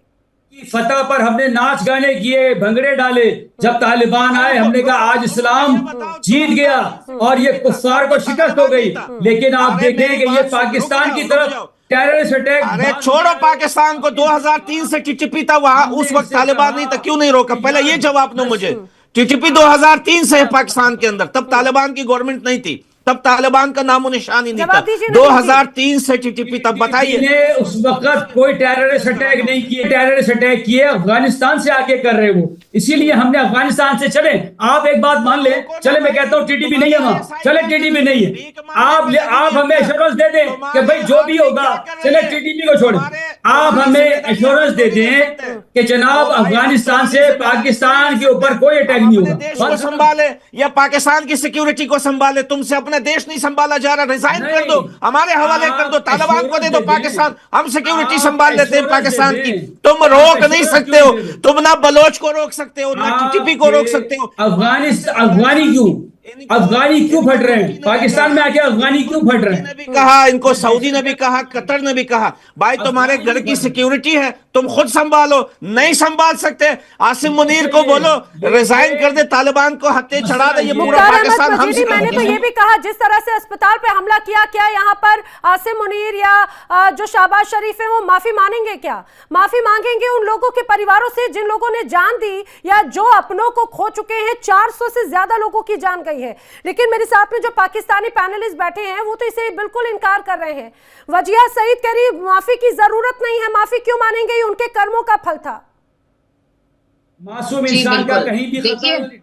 फतह पर हमने नाच गाने किए, भंगड़े डाले। जब तालिबान आए, हमने कहा आज इस्लाम जीत गया और ये कुफ्फार को शिकस्त हो गई। लेकिन आप देखें कि ये पाकिस्तान की तरफ टेररिस्ट अटैक। अरे छोड़ो पाकिस्तान को, 2003 से टीटीपी था वहां, उस वक्त तालिबान नहीं था, क्यों नहीं रोका? पहले ये जवाब दो मुझे। टीटीपी 2003 से है पाकिस्तान के अंदर, तब तालिबान की गवर्नमेंट नहीं थी, तब तालिबान का नामो निशान ही नहीं था। 2003 से टीटीपी, तब बताइए। उस वक्त कोई टेररिस्ट अटैक नहीं किए, टेररिस्ट अटैक किए अफगानिस्तान से आके कर रहे वो, इसीलिए हमने अफगानिस्तान से चले। आप एक बात मान ले, चले मैं कहता हूँ टीटीपी नहीं है वहां, चले टीटीपी नहीं है, आप हमें एश्योरेंस दे दें कि भाई जो भी होगा चले टीटीपी को छोड़े। आप हमें एश्योरेंस दे दें कि जनाब अफगानिस्तान से पाकिस्तान के ऊपर कोई अटैक नहीं अपने होगा। देश को संभाले या पाकिस्तान की सिक्योरिटी को संभाले, तुमसे अपना देश नहीं संभाला जा रहा, रिजाइन कर दो, हमारे हवाले कर दो, तालिबान को दे दो पाकिस्तान, हम सिक्योरिटी संभाल लेते हैं पाकिस्तान की। तुम रोक नहीं सकते हो, तुम ना बलोच को रोक सकते हो, ना टीटीपी को रोक सकते हो। अफगानी क्यों फट रहे हैं? पाकिस्तान में आके अफगानी क्यों फट रहे हैं? ने भी कहा, इनको सऊदी ने भी कहा, कतर ने भी कहा, भाई तुम्हारे घर की सिक्योरिटी है, तुम खुद संभालो। नहीं संभाल सकते, आसिम मुनीर को बोलो रिजाइन कर दे, तालिबान को हत्थे चढ़ा दे, ये पूरा पाकिस्तान हम मैंने तो ये भी कहा जिस तरह से अस्पताल पे हमला किया, क्या यहाँ पर आसिम मुनीर या जो शहबाज शरीफ है वो माफी मांगेंगे? क्या माफी मांगेंगे उन लोगों के परिवारों से जिन लोगों ने जान दी या जो अपनों को खो चुके हैं? 400 से ज्यादा लोगों की जान गई है। लेकिन मेरे साथ में जो पाकिस्तानी पैनलिस्ट बैठे हैं वो तो इसे बिल्कुल इनकार कर रहे हैं। वजिया सईद कह रही माफी की जरूरत नहीं है, माफी क्यों मानेंगे, ये उनके कर्मों का फल था। मासूम इंसान का कहीं भी खतरा।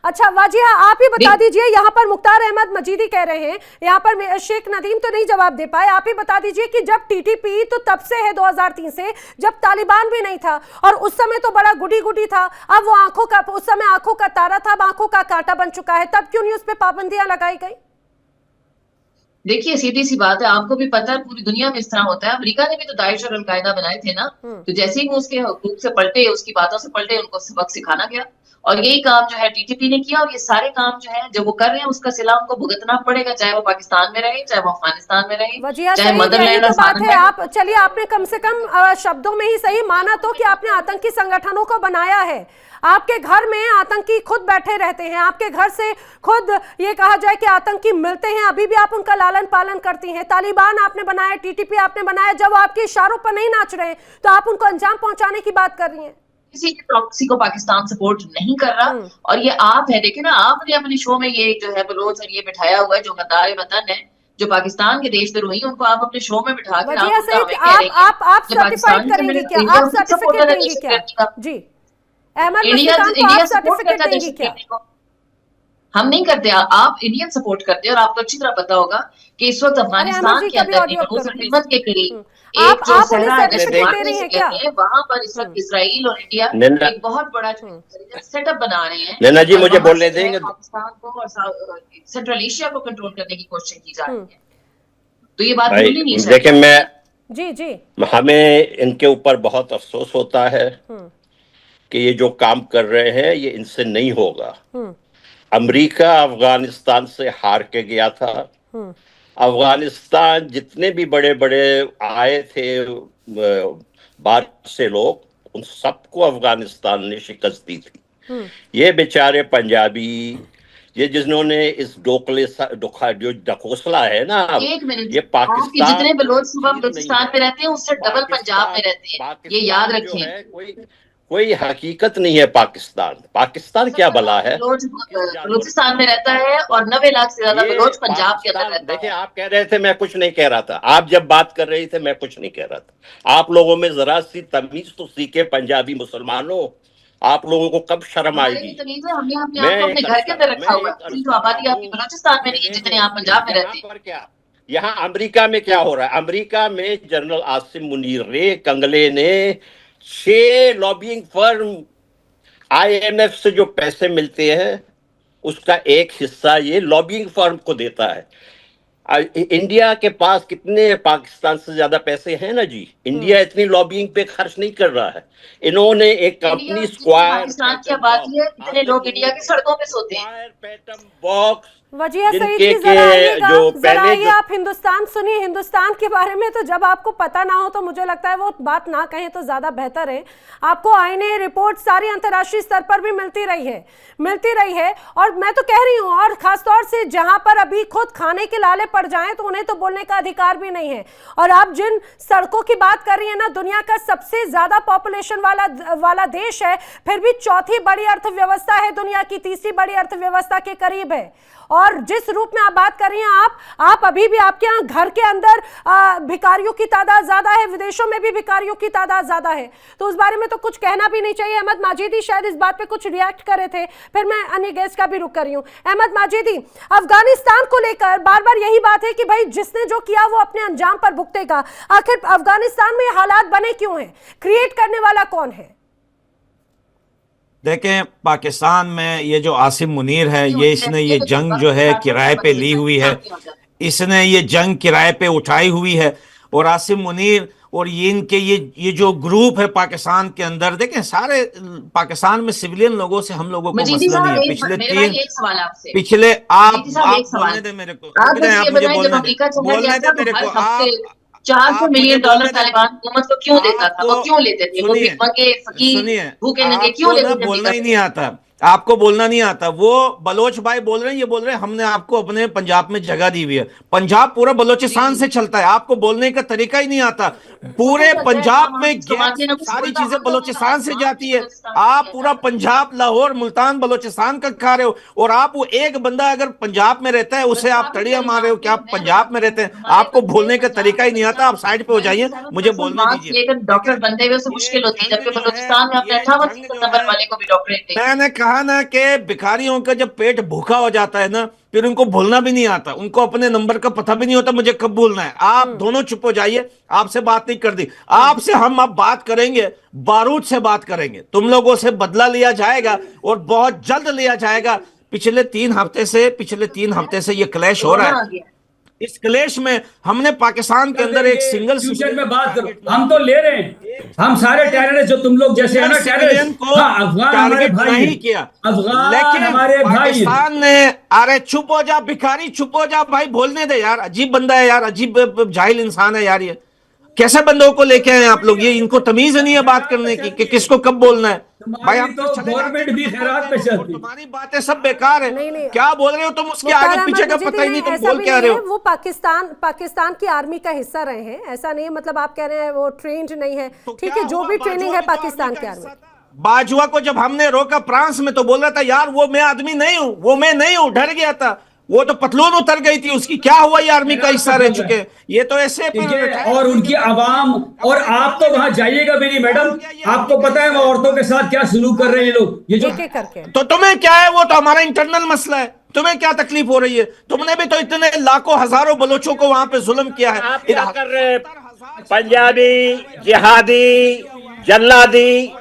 अच्छा वाजिया, आप ही बता दीजिए, यहाँ पर मुख्तार अहमद मजीदी कह रहे हैं, यहाँ पर शेख नदीम तो नहीं जवाब दे पाए, आप ही बता दीजिए कि जब टीटीपी तो तब से है 2003 से, जब तालिबान भी नहीं था और उस समय तो बड़ा गुडी गुडी था, अब वो आंखों का, उस समय आंखों का तारा था, अब आंखों का कांटा बन चुका है, तब क्यों नहीं उस पर पाबंदियां लगाई गई? देखिए सीधी सी बात है, आपको भी पता है पूरी दुनिया में इस तरह होता है। अमेरिका ने भी तो दाइश और अलकायदा बनाए थे ना, तो जैसे ही वो उसके हुकूक से पलटे, उसकी बातों से पलटे, उनको सबक सिखाना गया और यही काम जो है टीटीपी ने किया। और ये सारे काम जो है जो वो कर रहे हैं उसका सिला उनको भुगतना पड़ेगा, चाहे वो पाकिस्तान में रहे, चाहे वो अफगानिस्तान में रहे, चाहे मदरलैंड और बात है। आप चलिए, आपने कम से कम शब्दों में ही सही माना तो कि आपने आतंकी संगठनों को बनाया है। आपके घर में आतंकी खुद बैठे रहते हैं, आपके घर से खुद ये कहा जाए कि आतंकी मिलते हैं, अभी भी आप उनका लालन पालन करती हैं। तालिबान आपने बनाया, टीटीपी आपने बनाया, जब आपके इशारों पर नहीं नाच रहे तो आप उनको अंजाम पहुंचाने की बात कर रही हैं। किसी की प्रॉक्सी को पाकिस्तान सपोर्ट नहीं कर रहा। और ये आप है, देखिए ना, आपने अपने शो में ये जो है बलोच और ये बिठाया हुआ है जो गद्दार वतन है, जो पाकिस्तान के देशद्रोही, उनको आप अपने शो में बिठा के आप सर्टिफाइड करेंगे क्या? आप सर्टिफिकेट देंगे क्या? जी अहमद इंडिया सपोर्ट करता है। हम नहीं करते, आप इंडियन सपोर्ट करते हैं। और आपको अच्छी तरह पता होगा कि इस वक्त अफगानिस्तान के अंदर के करीब एक जो सहरा है वहां पर इस वक्त इसराइल और इंडिया एक बहुत बड़ा सेटअप बना रहे हैं। नैना जी मुझे बोलने देंगे। पाकिस्तान को और सेंट्रल एशिया को कंट्रोल करने की कोशिश की जा रही है, तो ये बात भूलनी नहीं चाहिए। देखिए, मैं जी हमें इनके ऊपर बहुत अफसोस होता है कि ये जो काम कर रहे हैं ये इनसे नहीं होगा। अमेरिका अफगानिस्तान से हार के गया था। अफगानिस्तान जितने भी बड़े बड़े आए थे बाहर से लोग, उन सबको अफगानिस्तान ने शिकस्त दी थी। ये बेचारे पंजाबी, ये जिन्होंने इस जो ढकोसला है ना, एक मिनट, ये पाकिस्तान जितने बलोच सुबह बलूचिस्तान में रहते हैं उससे डबल पंजाब में रहते हैं, ये याद रखें। कोई हकीकत नहीं है पाकिस्तान क्या भला है? बलूचिस्तान में रहता है और 90 लाख से ज्यादा बलोच पंजाब के अंदर रहता है। देखिए, आप कह रहे थे, मैं कुछ नहीं कह रहा था। आप जब बात कर रही थे मैं कुछ नहीं कह रहा था। आप लोगों में जरा सी तमीज तो सीखे पंजाबी मुसलमानों, आप लोगों को कब शर्म आएगी? हमने अपने घर के अंदर रखा हुआ है, तो आबादी आपकी बलूचिस्तान में नहीं है जितने आप पंजाब में रहते हैं। क्या यहाँ अमेरिका में क्या हो रहा है? अमेरिका में जनरल आसिम मुनीर ने, कंगले ने 6 लॉबिंग फर्म, IMF से जो पैसे मिलते हैं उसका एक हिस्सा ये लॉबिंग फर्म को देता है। इंडिया के पास कितने पाकिस्तान से ज्यादा पैसे हैं ना जी। इंडिया इतनी लॉबिंग पे खर्च नहीं कर रहा है। इन्होंने एक कंपनी स्क्वायर, पाकिस्तान की आबादी है, इतने लोग इंडिया की सड़कों पे सोते हैं। पैटर्न बॉक्स वजिया सईद की जरा आइए आप हिंदुस्तान सुनिए। हिंदुस्तान के बारे में तो जब आपको पता ना हो तो मुझे लगता है वो बात ना कहें तो ज्यादा बेहतर है। आपको आईने रिपोर्ट सारी अंतर्राष्ट्रीय स्तर पर भी मिलती रही है और मैं तो कह रही हूँ, और खासतौर से जहां पर अभी खुद खाने के लाले पड़ जाएं तो उन्हें तो बोलने का अधिकार भी नहीं है। और आप जिन सड़कों की बात कर रही है ना, दुनिया का सबसे ज्यादा पॉपुलेशन वाला देश है, फिर भी चौथी बड़ी अर्थव्यवस्था है दुनिया की, तीसरी बड़ी अर्थव्यवस्था के करीब है। और जिस रूप में आप बात कर रही हैं, आप अभी भी आपके यहाँ घर के अंदर भिखारियों की तादाद ज्यादा है, विदेशों में भी भिखारियों की तादाद ज्यादा है, तो उस बारे में तो कुछ कहना भी नहीं चाहिए। अहमद माजिदी शायद इस बात पे कुछ रिएक्ट कर रहे थे, फिर मैं अन्य गेस्ट का भी रुख कर रही हूँ। अहमद माजिदी, अफगानिस्तान को लेकर बार बार यही बात है कि भाई जिसने जो किया वो अपने अंजाम पर भुगतेगा। आखिर अफगानिस्तान में हालात बने क्यों हैं, क्रिएट करने वाला कौन है? देखें, पाकिस्तान में ये जो आसिम मुनीर है, इसने ये जंग जो है किराए पे ली हुई है, इसने ये जंग किराए पे उठाई हुई है। और आसिम मुनीर और इनके ये जो ग्रुप है पाकिस्तान के अंदर, देखें सारे पाकिस्तान में सिविलियन लोगों से हम लोगों को मसला नहीं है। पिछले आप बोलने दे मेरे को, आप मुझे बोलने दे मेरे को। आप $400 मिलियन तालिबान हुकूमत को क्यों देता था? वो क्यों लेते थे? वो भिखमंगे, फकीर, भूखे नंगे क्यों लेते थे? बोलना ही नहीं आता, आपको बोलना नहीं आता। वो बलोच भाई बोल रहे हैं, ये बोल रहे हैं हमने आपको अपने पंजाब में जगह दी हुई है। पंजाब पूरा बलोचिस्तान से चलता है, आपको बोलने का तरीका ही नहीं आता। पूरे पंजाब में सारी चीजें बलोचिस्तान से जाती है। आप पूरा पंजाब, लाहौर, मुल्तान बलोचिस्तान का खा रहे हो, और आप वो एक बंदा अगर पंजाब में रहता है उसे आप तड़िया मार रहे हो कि आप पंजाब में रहते हैं। आपको बोलने का तरीका ही नहीं आता। आप साइड पे हो जाइए, मुझे बोलने दीजिए। डॉक्टर बनते हुए मुश्किल होती है, जबकि बलोचिस्तान में अपने 58 नंबर वाले को भी डॉक्टरेट। मैंने कहा ना कि भिखारियों का जब पेट भूखा हो जाता है ना, फिर उनको बोलना भी नहीं आता, उनको अपने नंबर का पता भी नहीं होता मुझे कब बोलना है। आप दोनों चुप हो जाइए, आपसे बात नहीं कर दी। आपसे हम अब बात करेंगे, बारूद से बात करेंगे। तुम लोगों से बदला लिया जाएगा और बहुत जल्द लिया जाएगा। पिछले 3 हफ्ते से ये क्लैश हो रहा है। इस क्लेश में हमने पाकिस्तान के अंदर एक सिंगल फ्यूचर में बात करो, हम तो ले रहे हैं, हम सारे टेररिस्ट जो तुम लोग जैसे है ना टेररिस्ट को टारगेट नहीं किया, लेकिन हमारे पाकिस्तान ने, अरे चुप हो जा भिखारी, चुप हो जा भाई, बोलने दे यार। अजीब बंदा है यार, अजीब जाहिल इंसान है यार। ये कैसे बंदों को लेके आए आप लोग? ये इनको तमीज नहीं है बात करने की कि किसको कब बोलना है। भाई हम तो गवर्नमेंट भी खैरात पे चलती, तुम्हारी बातें सब बेकार है। नहीं। क्या बोल रहे हो तुम? उसके आगे पीछे का पता ही नहीं, तुम बोल क्या रहे हो? वो पाकिस्तान की आर्मी का हिस्सा रहे हैं, ऐसा नहीं है। मतलब आप कह रहे हैं वो ट्रेंड नहीं है, ठीक है, जो भी ट्रेनिंग है पाकिस्तान की आर्मी। बाजवा को जब हमने रोका फ्रांस में तो बोल रहा था यार वो मैं आदमी नहीं हूं, वो मैं नहीं हूं, डर गया था। वो तो पतलून उतर गई थी उसकी। क्या हुआ? ये आर्मी का हिस्सा रह चुके हैं ये तो ऐसे। और उनकी आवाम, और आप तो वहां जाइएगा भी नहीं मैडम, आपको पता है वहां औरतों के साथ क्या सलूक कर रहे हैं ये लोग, ये जो करके। तो तुम्हें क्या है? वो तो हमारा इंटरनल मसला है, तुम्हें क्या तकलीफ हो रही है? तुमने भी तो इतने लाखों हजारों बलोचों को वहां पे जुल्म किया है। आप क्या कर रहे हैं? पंजाबी जिहादी जल्लादी,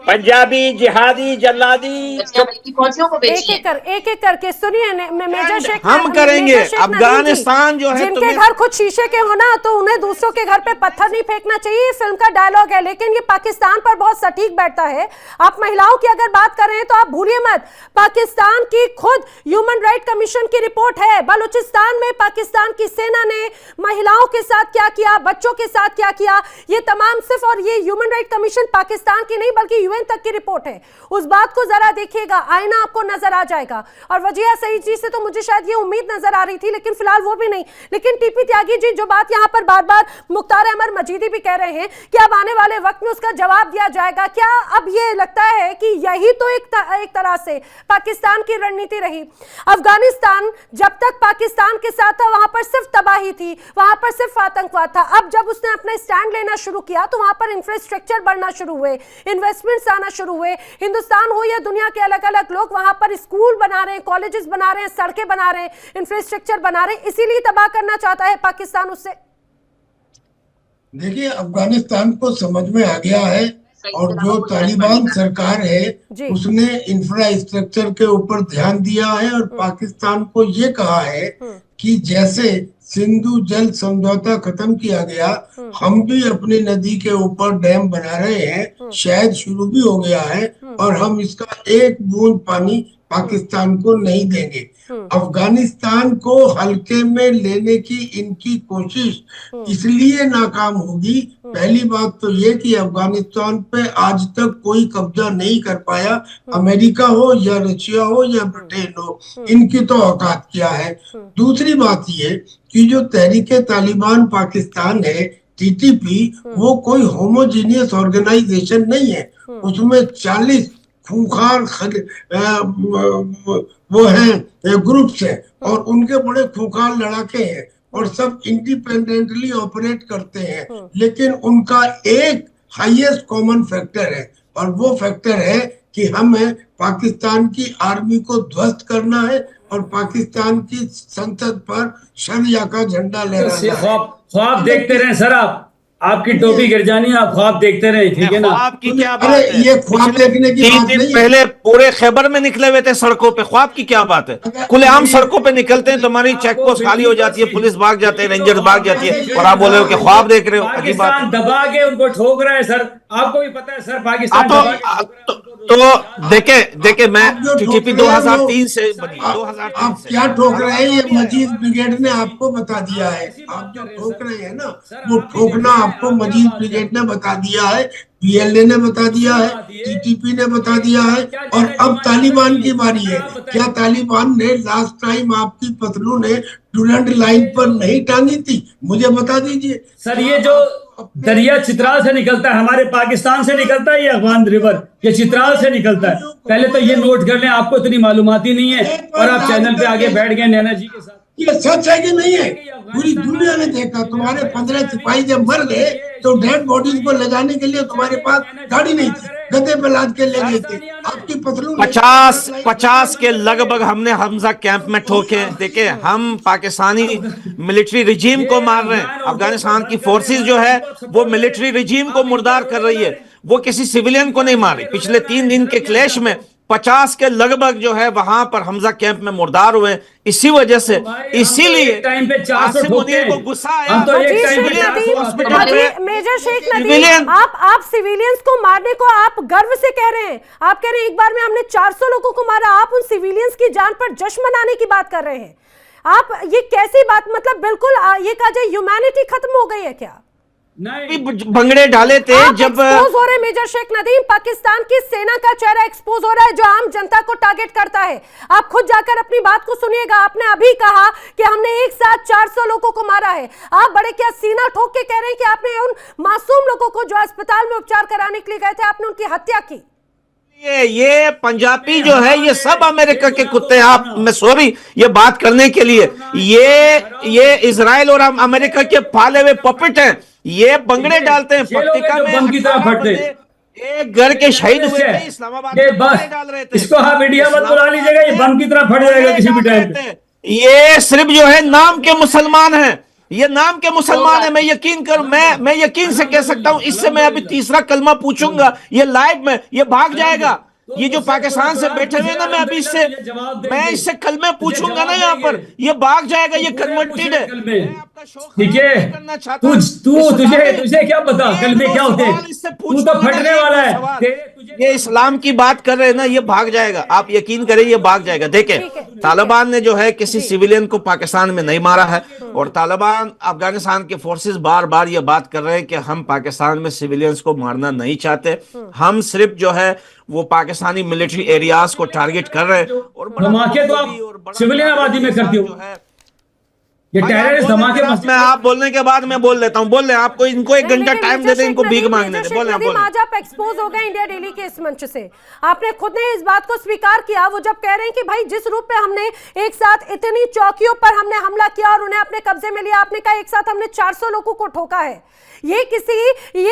पंजाबी जिहादी जल्लादी, एक एक करके सुनिए। मेजर शेख, हम करेंगे। अफगानिस्तान जो है, जिनके घर खुद शीशे के हो ना, तो उन्हें दूसरों के घर पे पत्थर नहीं फेंकना चाहिए। ये फिल्म का डायलॉग है, लेकिन ये पाकिस्तान पर बहुत सटीक बैठता है। आप महिलाओं की अगर बात कर रहे हैं तो आप भूलिए मत, पाकिस्तान की खुद ह्यूमन राइट कमीशन की रिपोर्ट है, बलूचिस्तान में पाकिस्तान की सेना ने महिलाओं के साथ क्या किया, बच्चों के साथ क्या किया, ये तमाम सिर्फ, और ये ह्यूमन राइट कमीशन पाकिस्तान की नहीं बल्कि यूएन तक की रिपोर्ट है। उस बात को जरा देखिएगा, आईना आपको नजर आ जाएगा। और वजीहा सईद जी से तो मुझे शायद ये उम्मीद नजर आ रही थी, लेकिन फिलहाल वो भी नहीं। लेकिन टीपी त्यागी जी, जो बात यहाँ पर बार बार मुख्तार अहमद मजीदी भी कह रहे हैं कि अब आने वाले वक्त में उसका जवाब दिया जाएगा, क्या अब ये लगता है कि यही तो एक तरह से पाकिस्तान की रणनीति रही? अफगानिस्तान जब तक पाकिस्तान के साथ था वहां पर सिर्फ तबाही थी, वहां पर सिर्फ आतंकवाद था। अब जब उसने अपना स्टैंड लेना शुरू किया तो वहां पर इंफ्रास्ट्रक्चर बढ़ना शुरू हुए, इन्वेस्टमेंट्स आना शुरू हुए। हिंदुस्तान हो या दुनिया के अलग अलग लोग वहां पर स्कूल बना रहे हैं, कॉलेजेस बना रहे हैं, सड़कें बना रहे हैं, इंफ्रास्ट्रक्चर बना रहे हैं। इसीलिए तबाह करना चाहता है पाकिस्तान उससे। देखिए, अफगानिस्तान को समझ में आ गया है, और जो तालिबान सरकार है उसने इंफ्रास्ट्रक्चर के ऊपर ध्यान दिया है, और पाकिस्तान को ये कहा है कि जैसे सिंधु जल समझौता खत्म किया गया, हम भी अपनी नदी के ऊपर डैम बना रहे हैं, शायद शुरू भी हो गया है, और हम इसका एक बूंद पानी पाकिस्तान को नहीं देंगे। अफगानिस्तान को हल्के में लेने की इनकी कोशिश इसलिए नाकाम होगी। पहली बात तो ये कि अफगानिस्तान पे आज तक कोई कब्जा नहीं कर पाया, अमेरिका हो या रशिया हो या ब्रिटेन हो, इनकी तो औकात क्या है। दूसरी बात ये कि जो तहरीके तालिबान पाकिस्तान है, टीटीपी, वो कोई होमोजीनियस ऑर्गेनाइजेशन नहीं है। उसमें 40 खूंखार वो हैं ग्रुप्स हैं और उनके बड़े खूंखार लड़ाके हैं और सब इंडिपेंडेंटली ऑपरेट करते हैं, लेकिन उनका एक हाईएस्ट कॉमन फैक्टर है और वो फैक्टर है कि हमें पाकिस्तान की आर्मी को ध्वस्त करना है और पाकिस्तान की संसद पर शरिया का झंडा लहराना है। ख्वाब देखते रहे सर, आपकी टोपी गिर जानी, आप ख्वाब देखते रहे, ठीक है ना? ख्वाब की क्या बात अरे है? ये ख्वाब देखने की बात नहीं है। पहले पूरे खैबर में निकले हुए थे सड़कों पे, ख्वाब की क्या बात है? खुलेआम सड़कों पे निकलते हैं तो हमारी चेक पोस्ट खाली हो जाती है, पुलिस भाग जाते हैं, रेंजर्स भाग जाती है, और आप बोल रहे हो कि ख्वाब देख रहे हो। अजीब बात है। दबा के उनको ठोक रहा है सर, आपको भी पता है सर, पाकिस्तान तो देखे मैं टीटीपी 2003 से बनी, 2003 आप क्या ठोक रहे हैं? ये मजीद ब्रिगेड ने आपको बता दिया है। आप जो ठोक रहे हैं ना, वो ठोकना आपको मजीद ब्रिगेड ने बता दिया है, पीएलए ने बता दिया है, टीटीपी ने बता दिया है, और अब तालिबान की बारी है। क्या तालिबान ने लास्ट टाइम आपकी पतलून ने डुलंड लाइन पर नहीं टांगी थी? मुझे बता दीजिए सर। ये जो दरिया चित्राल से निकलता है, हमारे पाकिस्तान से निकलता है, ये अफगान रिवर ये चित्राल से निकलता है। पहले तो ये नोट कर लें, आपको इतनी मालूमात ही नहीं है और आप चैनल पे आगे बैठ गए नैना जी के साथ। ये सच है कि नहीं है? पूरी दुनिया ने देखा। तुम्हारे 15 सिपाही जब मर गए तो डेड बॉडीज को ले जाने के लिए तुम्हारे पास गाड़ी नहीं थी, गधे पे लाद के ले गए थे। आपकी पतलून 50 के लगभग हमने हमजा कैंप में ठोके। देखिए, हम पाकिस्तानी मिलिट्री रिजीम को मार रहे हैं। अफगानिस्तान की फोर्सेस जो है वो मिलिट्री रिजीम को मुर्दार कर रही है, वो किसी सिविलियन को नहीं मार रही। पिछले 3 दिन के क्लैश में 50 के लगभग जो है वहां पर हमजा कैंप में मुर्दार हुए। इसी वजह से, इसीलिए टाइम पे 400 आसिम मुनीर को गुस्सा आया। हम तो एक टाइम पे मेजर शेख नदीम, आप सिविलियंस को मारने को आप गर्व से कह रहे हैं। आप कह रहे हैं एक बार में हमने 400 लोगों को मारा, आप उन सिविलियंस की जान पर जश्न मनाने की बात कर रहे हैं। आप ये कैसी बात, मतलब बिल्कुल ये कहा जाए ह्यूमैनिटी खत्म हो गई है क्या? भंगड़े डाले थे जब एक्सपोज हो रहे मेजर शेख नदीम, पाकिस्तान की सेना का चेहरा एक्सपोज हो रहा है जो आम जनता को टारगेट करता है। आप खुद जाकर अपनी बात को सुनिएगा। आपने अभी कहा कि हमने एक साथ 400 लोगों को मारा है। आप बड़े क्या सीना ठोक के कह रहे हैं कि आपने उन मासूम लोगों को जो अस्पताल में उपचार कराने के लिए गए थे, आपने उनकी हत्या की। ये पंजाबी जो है ये सब अमेरिका के कुत्ते हैं। आप, मैं सॉरी ये बात करने के लिए, ये इजराइल और अमेरिका के पाले हुए पपेट हैं। ये बंगड़े डालते हैं पत्रिका में, बम की तरह फटते। एक घर के शहीद हुए थे इस्लामाबाद में, बंगड़े डाल रहे थे। इसको आप मीडिया मत बुला लीजिएगा, ये बम की तरह फट जाएगा किसी भी टाइम पे। ये सिर्फ जो है नाम के मुसलमान हैं, ये नाम के मुसलमान है। मैं यकीन से कह सकता हूं, इससे मैं अभी तीसरा कलमा पूछूंगा ये लाइव में, ये भाग जाएगा। ये जो पाकिस्तान से बैठे हुए ना, मैं इससे कलमे पूछूंगा ना यहाँ पर, ये भाग जाएगा, ये कन्वर्टेड है। ठीक है, तुझे क्या पता कलमे क्या होते हैं? तू तो फटने वाला है। ये इस्लाम की बात कर रहे हैं ना, ये भाग जाएगा। आप यकीन करें, ये भाग जाएगा। देखें, तालिबान ने जो है किसी सिविलियन को पाकिस्तान में नहीं मारा है, और तालिबान अफगानिस्तान के फोर्सेस बार बार ये बात कर रहे हैं कि हम पाकिस्तान में सिविलियंस को मारना नहीं चाहते, हम सिर्फ जो है वो पाकिस्तानी मिलिट्री एरियाज को टारगेट कर रहे हैं। और धमाके तो आप सिविलियन आबादी में करते हो, ये टेररिस्ट धमाके। मैं आप बोलने के बाद मैं बोल लेता हूं, बोल लें। आपको इनको 1 घंटा टाइम दे दें, इनको भीख मांगने दें। बोले आज आप एक्सपोज हो गए इंडिया डेली के इस मंच से। आपने खुद ने इस बात को स्वीकार किया, वो जब कह रहे हैं कि भाई जिस रूप में हमने एक साथ इतनी चौकियों पर हमने हमला किया और उन्हें अपने कब्जे में लिया, आपने कहा एक साथ हमने 400 लोगों को ठोका है। ये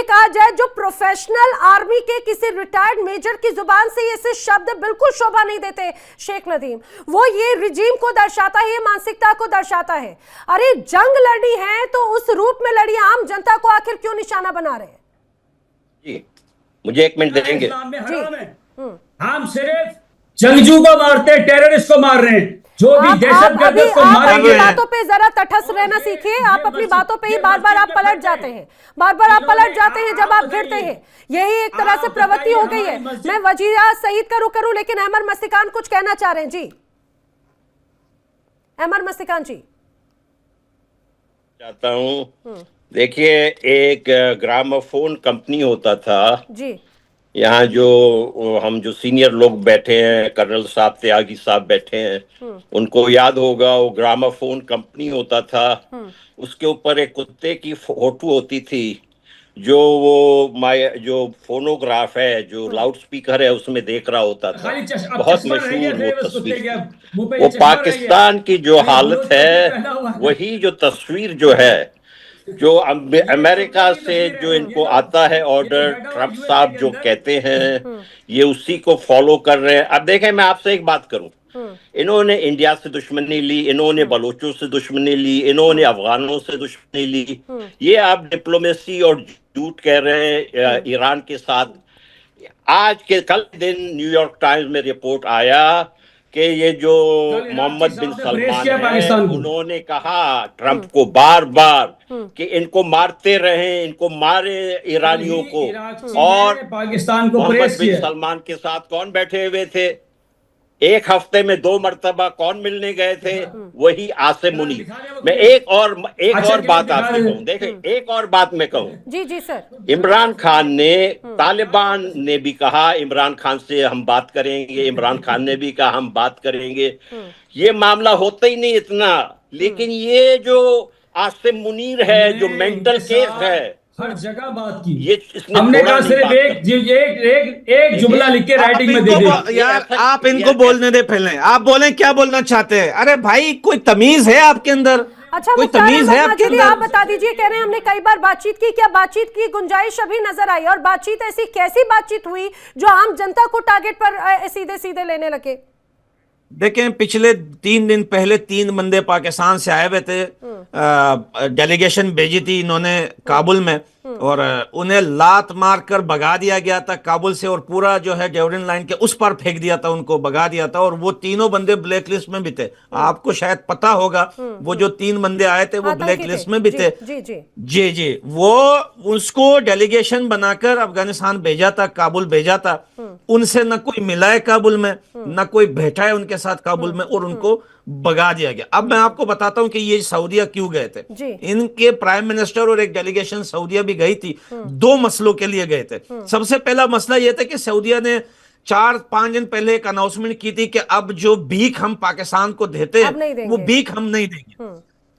कहा जाए जो प्रोफेशनल आर्मी के किसी रिटायर्ड मेजर की जुबान से ऐसे शब्द बिल्कुल शोभा नहीं देते शेख नदीम। वो ये रिजीम को दर्शाता है, ये मानसिकता को दर्शाता है। अरे जंग लड़ी है तो उस रूप में लड़ी, आम जनता को आखिर क्यों निशाना बना रहे हैं? जी, मुझे 1 मिनट देंगे। हम सिर्फ जंगजू को मारते, टेररिस्ट को मार रहे हैं, जो भी दहशतगर्द को मारेंगे। अपनी बातों पे जरा तटस्थ रहना सीखिए। आप अपनी बातों पे ही बार-बार आप पलट जाते हैं, बार-बार आप पलट जाते हैं जब आप घिरते हैं। यही एक तरह से प्रवृत्ति हो गई है। मैं वजीरा सईद करूं, लेकिन अहमद मस्तिकान कुछ कहना चाह रहे हैं। जी अहमद मस्तिकान जी। चाहता हूं, देखिए, एक ग्रामोफोन कंपनी होता था जी, यहाँ जो हम जो सीनियर लोग बैठे हैं, कर्नल साहब, त्यागी साहब बैठे हैं, उनको याद होगा, वो ग्रामोफोन कंपनी होता था। उसके ऊपर एक कुत्ते की फोटो होती थी जो वो जो फोनोग्राफ है, जो लाउड स्पीकर है, उसमें देख रहा होता था। बहुत मशहूर वो तस्वीर, वो पाकिस्तान की जो हालत है, वही जो तस्वीर जो है, जो अमेरिका से जो इनको आता है ऑर्डर, ट्रंप साहब जो कहते हैं, ये उसी को फॉलो कर रहे हैं। अब देखें, मैं आपसे एक बात करूं, इन्होंने इंडिया से दुश्मनी ली, इन्होंने बलोचों से दुश्मनी ली, इन्होंने अफगानों से दुश्मनी ली, ये आप डिप्लोमेसी और झूठ कह रहे हैं ईरान के साथ। आज के कल दिन न्यूयॉर्क टाइम्स में रिपोर्ट आया कि ये जो मोहम्मद बिन सलमान है, उन्होंने कहा ट्रंप को बार बार कि इनको मारते रहे, इनको मारे ईरानियों को। और पाकिस्तान को मोहम्मद बिन सलमान के साथ कौन बैठे हुए थे? एक हफ्ते में 2 मरतबा कौन मिलने गए थे? वही आसिम मुनीर। मैं एक और बात आपसे कहूँ, देखें, एक और बात मैं कहूँ। जी जी सर। इमरान खान ने, तालिबान ने भी कहा इमरान खान से हम बात करेंगे, इमरान खान ने भी कहा हम बात करेंगे। ये मामला होता ही नहीं इतना, लेकिन ये जो आसिम मुनीर है, जो मेंटल केस है, हर जगह बात की। ये हमने कहा सिर्फ एक जुमला लिख के राइटिंग में दे दे। यार आप इनको बोलने दे, पहले आप बोलें क्या बोलना चाहते हैं। अरे भाई, कोई तमीज है आपके अंदर? अच्छा, कोई तमीज है आपके अंदर? आप बता दीजिए, कह रहे हैं हमने कई बार बातचीत की, क्या बातचीत की गुंजाइश अभी नजर आई? और बातचीत ऐसी कैसी बातचीत हुई जो आम जनता को टारगेट पर सीधे सीधे लेने लगे? देखें, पिछले 3 दिन पहले 3 बंदे पाकिस्तान से आए हुए थे, डेलीगेशन भेजी थी इन्होंने काबुल में, और उन्हें लात मारकर भगा दिया गया था काबुल से, और पूरा जो है डेवरिन लाइन के उस पर फेंक दिया था, उनको भगा दिया था। और वो तीनों बंदे ब्लैक लिस्ट में भी थे। आपको शायद पता होगा, वो जो 3 बंदे आए थे वो ब्लैक लिस्ट में भी थे। जी जी, वो उसको डेलीगेशन बनाकर अफगानिस्तान भेजा था, काबुल भेजा था। उनसे न कोई मिला है काबुल में, न कोई बैठा है उनके साथ काबुल में, और उनको भगा दिया गया। अब मैं आपको बताता हूं कि ये सऊदीया क्यों गए थे। इनके प्राइम मिनिस्टर और एक डेलीगेशन सऊदीया भी गई थी। 2 मसलों के लिए गए थे। सबसे पहला मसला यह था कि सऊदीया ने 4-5 दिन पहले एक अनाउंसमेंट की थी कि अब जो भीख हम पाकिस्तान को देते हैं, वो भीख हम नहीं देंगे।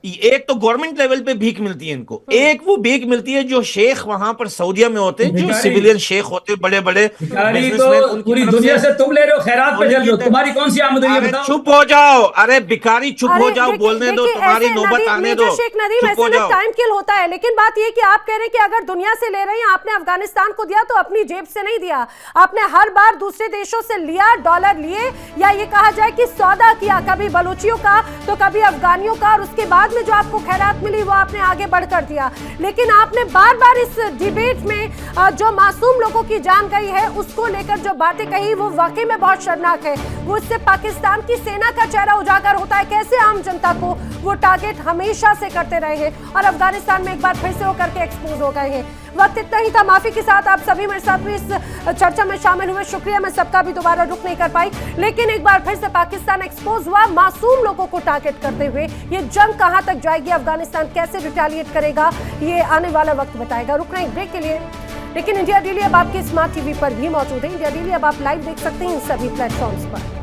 एक तो गवर्नमेंट लेवल पे भीख मिलती है इनको, एक वो भीख मिलती है जो शेख वहां पर सऊदीया में होते हैं, जो सिविलियन शेख होते हैं, बड़े बड़े तो पूरी दुनिया से तुम ले रहे हो, खैरात पे चल रहे हो, तुम्हारी कौन सी आमदनी है बताओ? चुप हो जाओ, अरे भिखारी चुप हो जाओ, बोलने दो, तुम्हारी नौबत आने दो। शेख नदीम, ऐसे में टाइम किल होता है, लेकिन बात ये कि आप कह रहे हैं कि अगर दुनिया से ले रहे हैं, आपने अफगानिस्तान को दिया तो अपनी जेब से नहीं दिया, आपने हर बार दूसरे देशों से लिया, डॉलर लिए, या ये कहा जाए कि सौदा किया, कभी बलूचियों का तो कभी अफगानियों का, और उसके बाद में जो आपको खैरात मिली वो आपने आगे बढ़कर दिया। लेकिन आपने बार बार इस डिबेट में जो मासूम लोगों की जान गई है उसको लेकर जो बातें कही, वो वाकई में बहुत शर्मनाक है। वो इससे पाकिस्तान की सेना का चेहरा उजागर होता है, कैसे आम जनता को वो टारगेट हमेशा से करते रहे हैं, और अफगानिस्तान में एक बार फिर से वो करके एक्सपोज हो गए हैं। वक्त इतना ही था। माफी के साथ आप सभी मेरे साथ में इस चर्चा में शामिल हुए, शुक्रिया। मैं सबका भी दोबारा रुक नहीं कर पाई, लेकिन एक बार फिर से पाकिस्तान एक्सपोज हुआ मासूम लोगों को टारगेट करते हुए। ये जंग कहां तक जाएगी, अफगानिस्तान कैसे रिटेलिएट करेगा, ये आने वाला वक्त बताएगा। रुक रहे हैं एक ब्रेक के लिए, लेकिन इंडिया डेली अब आपके स्मार्ट टीवी पर भी मौजूद है। इंडिया डेली अब आप लाइव देख सकते हैं इन सभी प्लेटफॉर्म्स पर।